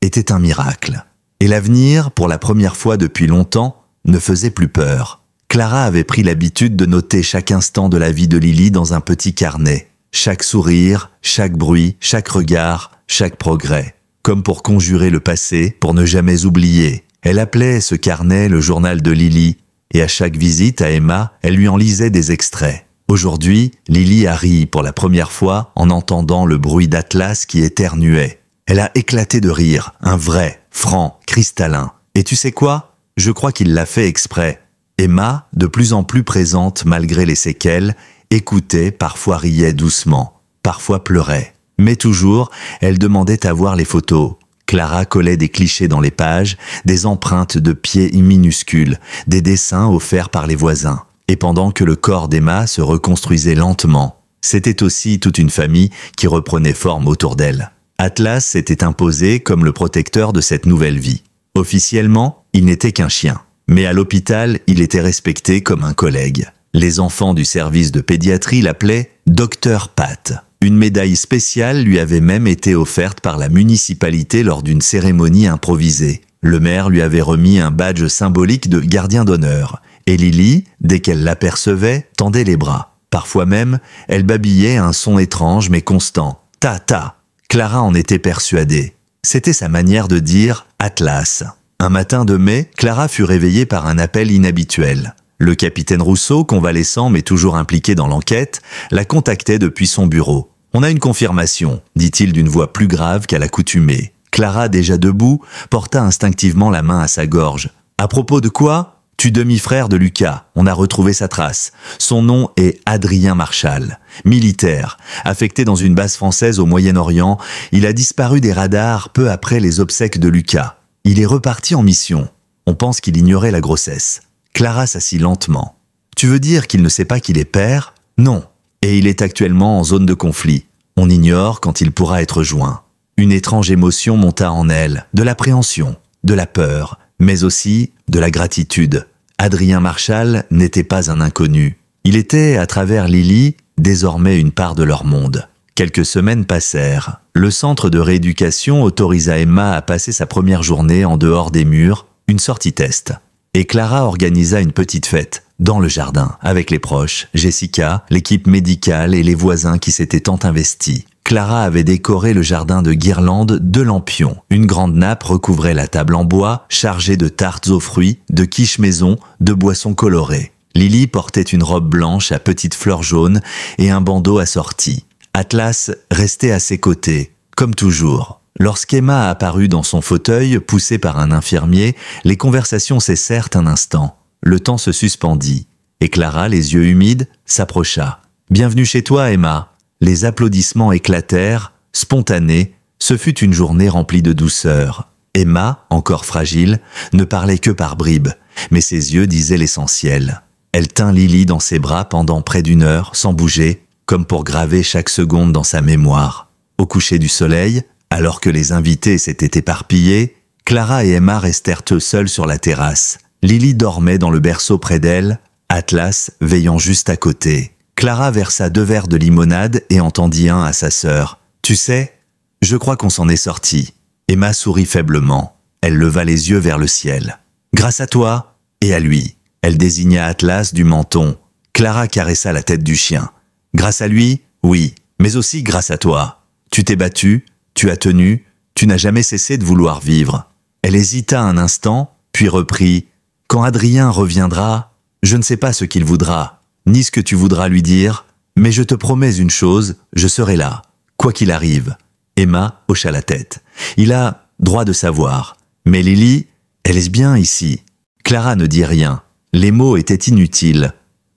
était un miracle. Et l'avenir, pour la première fois depuis longtemps, ne faisait plus peur. Clara avait pris l'habitude de noter chaque instant de la vie de Lily dans un petit carnet. Chaque sourire, chaque bruit, chaque regard, chaque progrès. Comme pour conjurer le passé, pour ne jamais oublier. Elle appelait ce carnet le journal de Lily, et à chaque visite à Emma, elle lui en lisait des extraits. Aujourd'hui, Lily a ri pour la première fois en entendant le bruit d'Atlas qui éternuait. Elle a éclaté de rire, un vrai, franc, cristallin. Et tu sais quoi ? Je crois qu'il l'a fait exprès. Emma, de plus en plus présente malgré les séquelles, écoutait, parfois riait doucement, parfois pleurait. Mais toujours, elle demandait à voir les photos. Clara collait des clichés dans les pages, des empreintes de pieds minuscules, des dessins offerts par les voisins. Et pendant que le corps d'Emma se reconstruisait lentement, c'était aussi toute une famille qui reprenait forme autour d'elle. Atlas s'était imposé comme le protecteur de cette nouvelle vie. Officiellement, il n'était qu'un chien. Mais à l'hôpital, il était respecté comme un collègue. Les enfants du service de pédiatrie l'appelaient « Docteur Pat ». Une médaille spéciale lui avait même été offerte par la municipalité lors d'une cérémonie improvisée. Le maire lui avait remis un badge symbolique de gardien d'honneur. Et Lily, dès qu'elle l'apercevait, tendait les bras. Parfois même, elle babillait un son étrange mais constant. « Ta ta ». Clara en était persuadée. C'était sa manière de dire « Atlas ». Un matin de mai, Clara fut réveillée par un appel inhabituel. Le capitaine Rousseau, convalescent mais toujours impliqué dans l'enquête, la contactait depuis son bureau. « On a une confirmation », dit-il d'une voix plus grave qu'à l'accoutumée. Clara, déjà debout, porta instinctivement la main à sa gorge. « À propos de quoi ? Tu demi-frère de Lucas, on a retrouvé sa trace. Son nom est Adrien Marchal. Militaire, affecté dans une base française au Moyen-Orient, il a disparu des radars peu après les obsèques de Lucas. Il est reparti en mission. On pense qu'il ignorait la grossesse. Clara s'assit lentement. Tu veux dire qu'il ne sait pas qu'il est père? Non. Et il est actuellement en zone de conflit. On ignore quand il pourra être joint. Une étrange émotion monta en elle, de l'appréhension, de la peur, mais aussi de la gratitude. Adrien Marchal n'était pas un inconnu. Il était, à travers Lily, désormais une part de leur monde. Quelques semaines passèrent. Le centre de rééducation autorisa Emma à passer sa première journée en dehors des murs, une sortie test. Et Clara organisa une petite fête, dans le jardin, avec les proches, Jessica, l'équipe médicale et les voisins qui s'étaient tant investis. Clara avait décoré le jardin de guirlandes de lampions. Une grande nappe recouvrait la table en bois, chargée de tartes aux fruits, de quiches maison, de boissons colorées. Lily portait une robe blanche à petites fleurs jaunes et un bandeau assorti. Atlas restait à ses côtés, comme toujours. Lorsqu'Emma apparut dans son fauteuil, poussée par un infirmier, les conversations cessèrent un instant. Le temps se suspendit, et Clara, les yeux humides, s'approcha. « Bienvenue chez toi, Emma !» Les applaudissements éclatèrent, spontanés, ce fut une journée remplie de douceur. Emma, encore fragile, ne parlait que par bribes, mais ses yeux disaient l'essentiel. Elle tint Lily dans ses bras pendant près d'une heure, sans bouger, comme pour graver chaque seconde dans sa mémoire. Au coucher du soleil, alors que les invités s'étaient éparpillés, Clara et Emma restèrent seules sur la terrasse. Lily dormait dans le berceau près d'elle, Atlas veillant juste à côté. Clara versa 2 verres de limonade et en tendit un à sa sœur. « Tu sais, je crois qu'on s'en est sorti. » Emma sourit faiblement. Elle leva les yeux vers le ciel. « Grâce à toi et à lui. » Elle désigna Atlas du menton. Clara caressa la tête du chien. « Grâce à lui, oui, mais aussi grâce à toi. Tu t'es battue, tu as tenu, tu n'as jamais cessé de vouloir vivre. » Elle hésita un instant, puis reprit. « Quand Adrien reviendra, je ne sais pas ce qu'il voudra. Ni ce que tu voudras lui dire, mais je te promets une chose, je serai là, quoi qu'il arrive. » Emma hocha la tête. Il a droit de savoir. Mais Lily, elle est bien ici. Clara ne dit rien. Les mots étaient inutiles.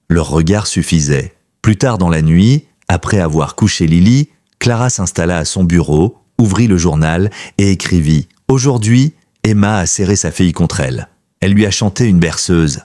Leur regard suffisait. Plus tard dans la nuit, après avoir couché Lily, Clara s'installa à son bureau, ouvrit le journal et écrivit. Aujourd'hui, Emma a serré sa fille contre elle. Elle lui a chanté une berceuse.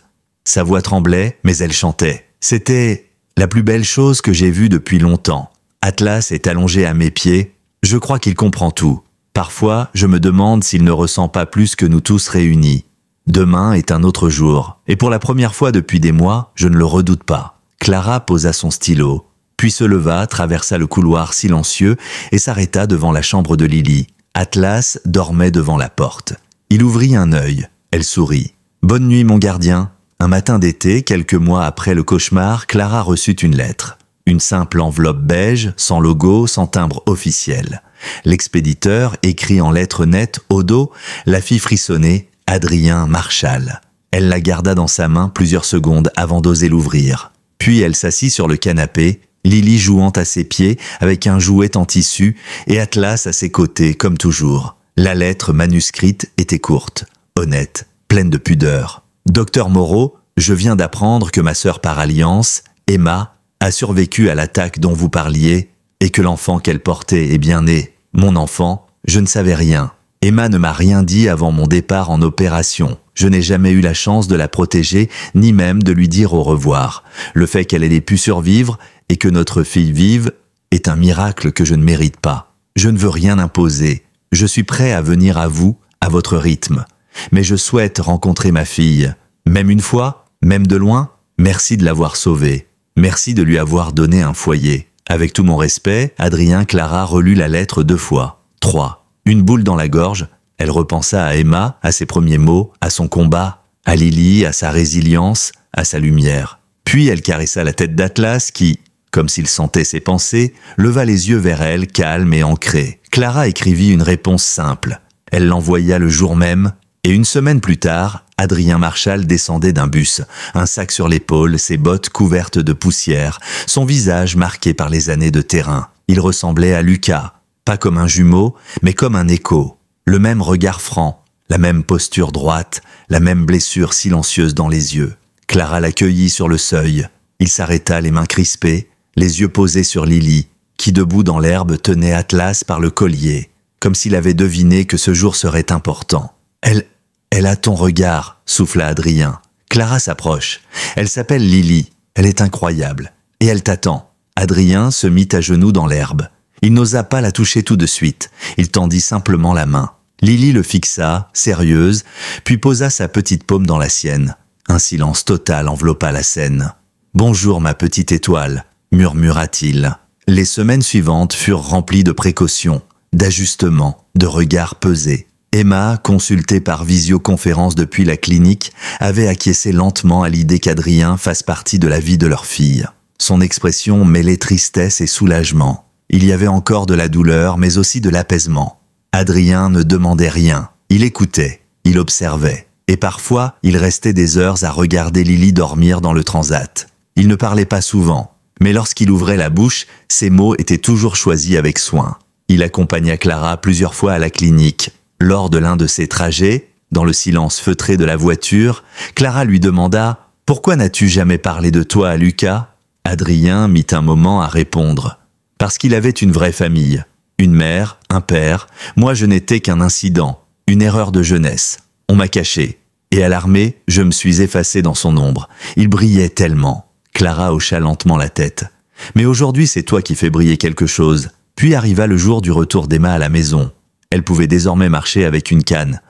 Sa voix tremblait, mais elle chantait. C'était la plus belle chose que j'ai vue depuis longtemps. Atlas est allongé à mes pieds. Je crois qu'il comprend tout. Parfois, je me demande s'il ne ressent pas plus que nous tous réunis. Demain est un autre jour. Et pour la première fois depuis des mois, je ne le redoute pas. Clara posa son stylo, puis se leva, traversa le couloir silencieux et s'arrêta devant la chambre de Lily. Atlas dormait devant la porte. Il ouvrit un œil. Elle sourit. « Bonne nuit, mon gardien. » Un matin d'été, quelques mois après le cauchemar, Clara reçut une lettre. Une simple enveloppe beige, sans logo, sans timbre officiel. L'expéditeur écrit en lettres nettes au dos, la fit frissonner, Adrien Marchal. Elle la garda dans sa main plusieurs secondes avant d'oser l'ouvrir. Puis elle s'assit sur le canapé, Lily jouant à ses pieds avec un jouet en tissu et Atlas à ses côtés comme toujours. La lettre manuscrite était courte, honnête, pleine de pudeur. Docteur Moreau, je viens d'apprendre que ma sœur par alliance, Emma, a survécu à l'attaque dont vous parliez et que l'enfant qu'elle portait est bien né. Mon enfant, je ne savais rien. Emma ne m'a rien dit avant mon départ en opération. Je n'ai jamais eu la chance de la protéger, ni même de lui dire au revoir. Le fait qu'elle ait pu survivre et que notre fille vive est un miracle que je ne mérite pas. Je ne veux rien imposer. Je suis prêt à venir à vous, à votre rythme. Mais je souhaite rencontrer ma fille. Même une fois, même de loin, merci de l'avoir sauvée. Merci de lui avoir donné un foyer. Avec tout mon respect, Adrien Clara relut la lettre 2 fois. 3. Une boule dans la gorge. Elle repensa à Emma, à ses premiers mots, à son combat, à Lily, à sa résilience, à sa lumière. Puis elle caressa la tête d'Atlas qui, comme s'il sentait ses pensées, leva les yeux vers elle, calme et ancrée. Clara écrivit une réponse simple. Elle l'envoya le jour même, et une semaine plus tard, Adrien Marchal descendait d'un bus, un sac sur l'épaule, ses bottes couvertes de poussière, son visage marqué par les années de terrain. Il ressemblait à Lucas, pas comme un jumeau, mais comme un écho. Le même regard franc, la même posture droite, la même blessure silencieuse dans les yeux. Clara l'accueillit sur le seuil. Il s'arrêta, les mains crispées, les yeux posés sur Lily, qui debout dans l'herbe tenait Atlas par le collier, comme s'il avait deviné que ce jour serait important. Elle a ton regard, souffla Adrien. Clara s'approche. Elle s'appelle Lily. Elle est incroyable. Et elle t'attend. Adrien se mit à genoux dans l'herbe. Il n'osa pas la toucher tout de suite. Il tendit simplement la main. Lily le fixa, sérieuse, puis posa sa petite paume dans la sienne. Un silence total enveloppa la scène. « Bonjour ma petite étoile », murmura-t-il. Les semaines suivantes furent remplies de précautions, d'ajustements, de regards pesés. Emma, consultée par visioconférence depuis la clinique, avait acquiescé lentement à l'idée qu'Adrien fasse partie de la vie de leur fille. Son expression mêlait tristesse et soulagement. Il y avait encore de la douleur, mais aussi de l'apaisement. Adrien ne demandait rien. Il écoutait, il observait. Et parfois, il restait des heures à regarder Lily dormir dans le transat. Il ne parlait pas souvent, mais lorsqu'il ouvrait la bouche, ses mots étaient toujours choisis avec soin. Il accompagna Clara plusieurs fois à la clinique. Lors de l'un de ces trajets, dans le silence feutré de la voiture, Clara lui demanda « Pourquoi n'as-tu jamais parlé de toi à Lucas ?» Adrien mit un moment à répondre. « Parce qu'il avait une vraie famille. Une mère, un père. Moi, je n'étais qu'un incident, une erreur de jeunesse. On m'a caché. Et à l'armée, je me suis effacé dans son ombre. Il brillait tellement. » Clara hocha lentement la tête. « Mais aujourd'hui, c'est toi qui fais briller quelque chose. » Puis arriva le jour du retour d'Emma à la maison. Elle pouvait désormais marcher avec une canne.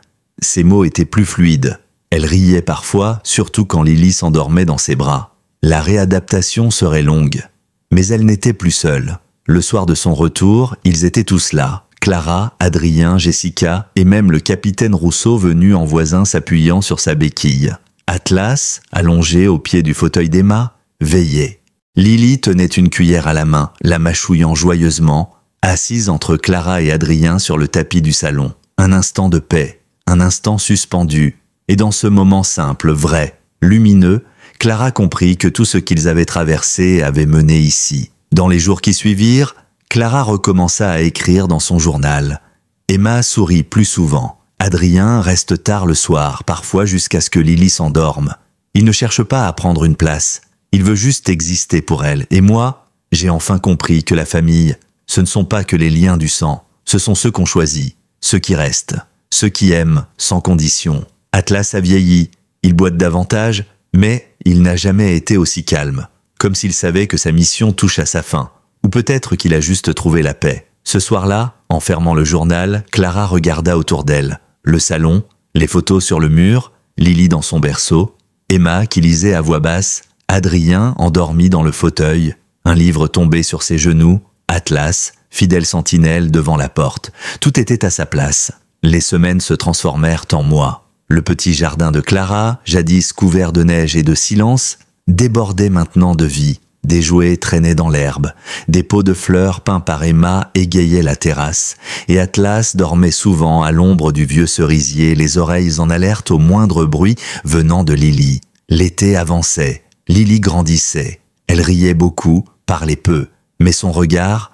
Ses mots étaient plus fluides. Elle riait parfois, surtout quand Lily s'endormait dans ses bras. La réadaptation serait longue. Mais elle n'était plus seule. Le soir de son retour, ils étaient tous là. Clara, Adrien, Jessica et même le capitaine Rousseau venu en voisin s'appuyant sur sa béquille. Atlas, allongé au pied du fauteuil d'Emma, veillait. Lily tenait une cuillère à la main, la mâchouillant joyeusement, assise entre Clara et Adrien sur le tapis du salon. Un instant de paix, un instant suspendu. Et dans ce moment simple, vrai, lumineux, Clara comprit que tout ce qu'ils avaient traversé avait mené ici. Dans les jours qui suivirent, Clara recommença à écrire dans son journal. Emma sourit plus souvent. Adrien reste tard le soir, parfois jusqu'à ce que Lily s'endorme. Il ne cherche pas à prendre une place. Il veut juste exister pour elle. Et moi, j'ai enfin compris que la famille, ce ne sont pas que les liens du sang. Ce sont ceux qu'on choisit, ceux qui restent, ceux qui aiment, sans condition. Atlas a vieilli, il boite davantage, mais il n'a jamais été aussi calme. Comme s'il savait que sa mission touche à sa fin. Ou peut-être qu'il a juste trouvé la paix. Ce soir-là, en fermant le journal, Clara regarda autour d'elle. Le salon, les photos sur le mur, Lily dans son berceau, Emma qui lisait à voix basse, Adrien endormi dans le fauteuil, un livre tombé sur ses genoux, Atlas, fidèle sentinelle devant la porte. Tout était à sa place. Les semaines se transformèrent en mois. Le petit jardin de Clara, jadis couvert de neige et de silence, débordait maintenant de vie. Des jouets traînaient dans l'herbe, des pots de fleurs peints par Emma égayaient la terrasse, et Atlas dormait souvent à l'ombre du vieux cerisier, les oreilles en alerte au moindre bruit venant de Lily. L'été avançait, Lily grandissait, elle riait beaucoup, parlait peu, mais son regard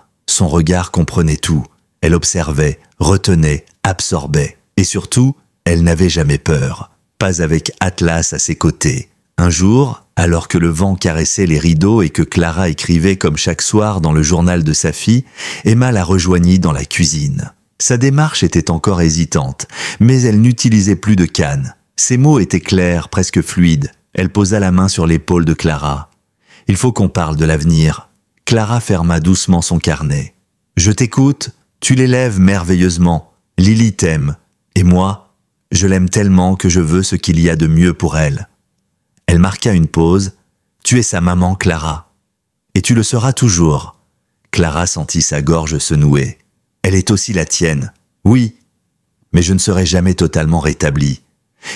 comprenait tout. Elle observait, retenait, absorbait, et surtout, elle n'avait jamais peur, pas avec Atlas à ses côtés. Un jour, alors que le vent caressait les rideaux et que Clara écrivait comme chaque soir dans le journal de sa fille, Emma la rejoignit dans la cuisine. Sa démarche était encore hésitante, mais elle n'utilisait plus de canne. Ses mots étaient clairs, presque fluides. Elle posa la main sur l'épaule de Clara. « Il faut qu'on parle de l'avenir. » Clara ferma doucement son carnet. « Je t'écoute, tu l'élèves merveilleusement. Lily t'aime. Et moi, je l'aime tellement que je veux ce qu'il y a de mieux pour elle. » Elle marqua une pause. « Tu es sa maman, Clara. Et tu le seras toujours. » Clara sentit sa gorge se nouer. « Elle est aussi la tienne. Oui, mais je ne serai jamais totalement rétablie.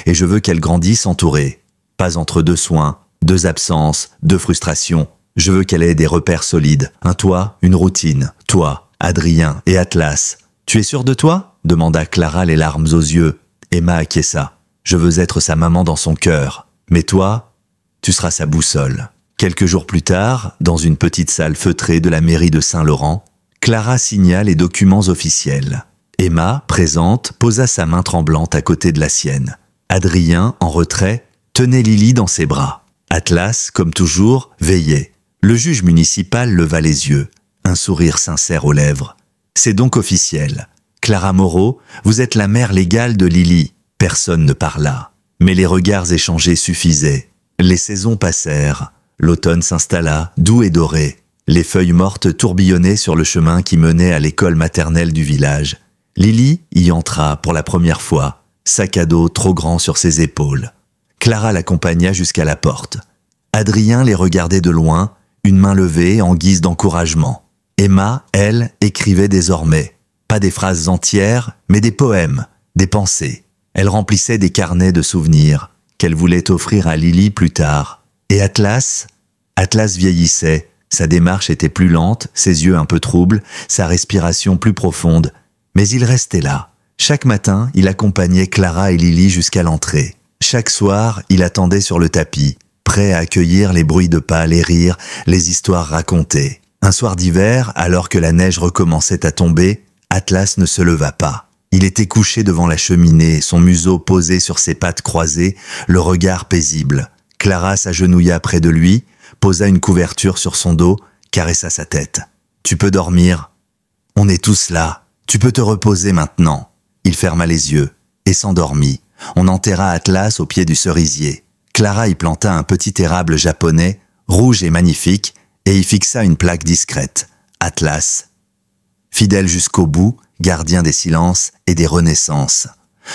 Et je veux qu'elle grandisse entourée. Pas entre deux soins, deux absences, deux frustrations. Je veux qu'elle ait des repères solides. Un toit, une routine. Toi, Adrien et Atlas. Tu es sûr de toi ?» demanda Clara les larmes aux yeux. Emma acquiesça. « Je veux être sa maman dans son cœur. Mais toi, tu seras sa boussole. » Quelques jours plus tard, dans une petite salle feutrée de la mairie de Saint-Laurent, Clara signa les documents officiels. Emma, présente, posa sa main tremblante à côté de la sienne. Adrien, en retrait, tenait Lily dans ses bras. Atlas, comme toujours, veillait. Le juge municipal leva les yeux, un sourire sincère aux lèvres. « C'est donc officiel. Clara Moreau, vous êtes la mère légale de Lily. » Personne ne parla. Mais les regards échangés suffisaient. Les saisons passèrent. L'automne s'installa, doux et doré. Les feuilles mortes tourbillonnaient sur le chemin qui menait à l'école maternelle du village. Lily y entra pour la première fois, sac à dos trop grand sur ses épaules. Clara l'accompagna jusqu'à la porte. Adrien les regardait de loin, une main levée en guise d'encouragement. Emma, elle, écrivait désormais. Pas des phrases entières, mais des poèmes, des pensées. Elle remplissait des carnets de souvenirs qu'elle voulait offrir à Lily plus tard. Et Atlas vieillissait. Sa démarche était plus lente, ses yeux un peu troubles, sa respiration plus profonde. Mais il restait là. Chaque matin, il accompagnait Clara et Lily jusqu'à l'entrée. Chaque soir, il attendait sur le tapis, prêt à accueillir les bruits de pas, les rires, les histoires racontées. Un soir d'hiver, alors que la neige recommençait à tomber, Atlas ne se leva pas. Il était couché devant la cheminée, son museau posé sur ses pattes croisées, le regard paisible. Clara s'agenouilla près de lui, posa une couverture sur son dos, caressa sa tête. « Tu peux dormir. On est tous là. Tu peux te reposer maintenant. » Il ferma les yeux et s'endormit. On enterra Atlas au pied du cerisier. Clara y planta un petit érable japonais, rouge et magnifique, et y fixa une plaque discrète. Atlas. Fidèle jusqu'au bout, gardien des silences et des renaissances.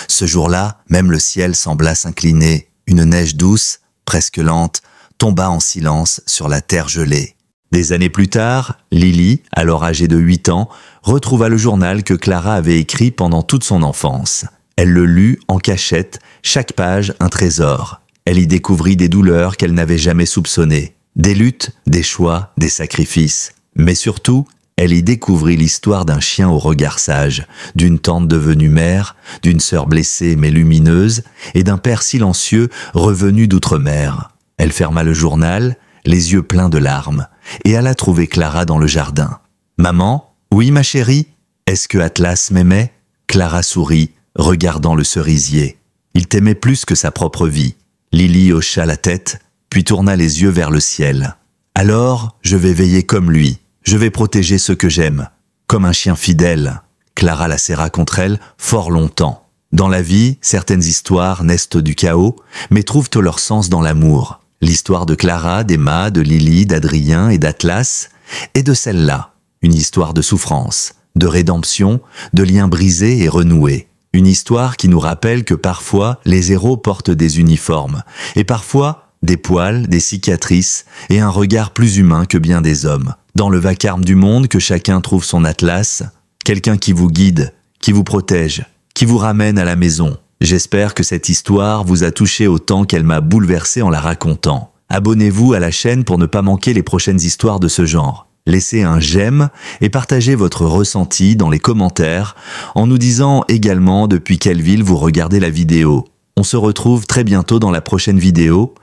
Ce jour-là, même le ciel sembla s'incliner. Une neige douce, presque lente, tomba en silence sur la terre gelée. Des années plus tard, Lily, alors âgée de 8 ans, retrouva le journal que Clara avait écrit pendant toute son enfance. Elle le lut en cachette, chaque page un trésor. Elle y découvrit des douleurs qu'elle n'avait jamais soupçonnées, des luttes, des choix, des sacrifices. Mais surtout, elle y découvrit l'histoire d'un chien au regard sage, d'une tante devenue mère, d'une sœur blessée mais lumineuse, et d'un père silencieux revenu d'outre-mer. Elle ferma le journal, les yeux pleins de larmes, et alla trouver Clara dans le jardin. « Maman, oui ma chérie, est-ce que Atlas m'aimait ?» Clara sourit, regardant le cerisier. Il t'aimait plus que sa propre vie. Lily hocha la tête, puis tourna les yeux vers le ciel. « Alors, je vais veiller comme lui. Je vais protéger ceux que j'aime, comme un chien fidèle. » Clara la serra contre elle fort longtemps. Dans la vie, certaines histoires naissent du chaos, mais trouvent leur sens dans l'amour. L'histoire de Clara, d'Emma, de Lily, d'Adrien et d'Atlas, et de celle-là, une histoire de souffrance, de rédemption, de liens brisés et renoués. Une histoire qui nous rappelle que parfois, les héros portent des uniformes, et parfois, des poils, des cicatrices, et un regard plus humain que bien des hommes. Dans le vacarme du monde, que chacun trouve son Atlas, quelqu'un qui vous guide, qui vous protège, qui vous ramène à la maison. J'espère que cette histoire vous a touché autant qu'elle m'a bouleversé en la racontant. Abonnez-vous à la chaîne pour ne pas manquer les prochaines histoires de ce genre. Laissez un j'aime et partagez votre ressenti dans les commentaires en nous disant également depuis quelle ville vous regardez la vidéo. On se retrouve très bientôt dans la prochaine vidéo.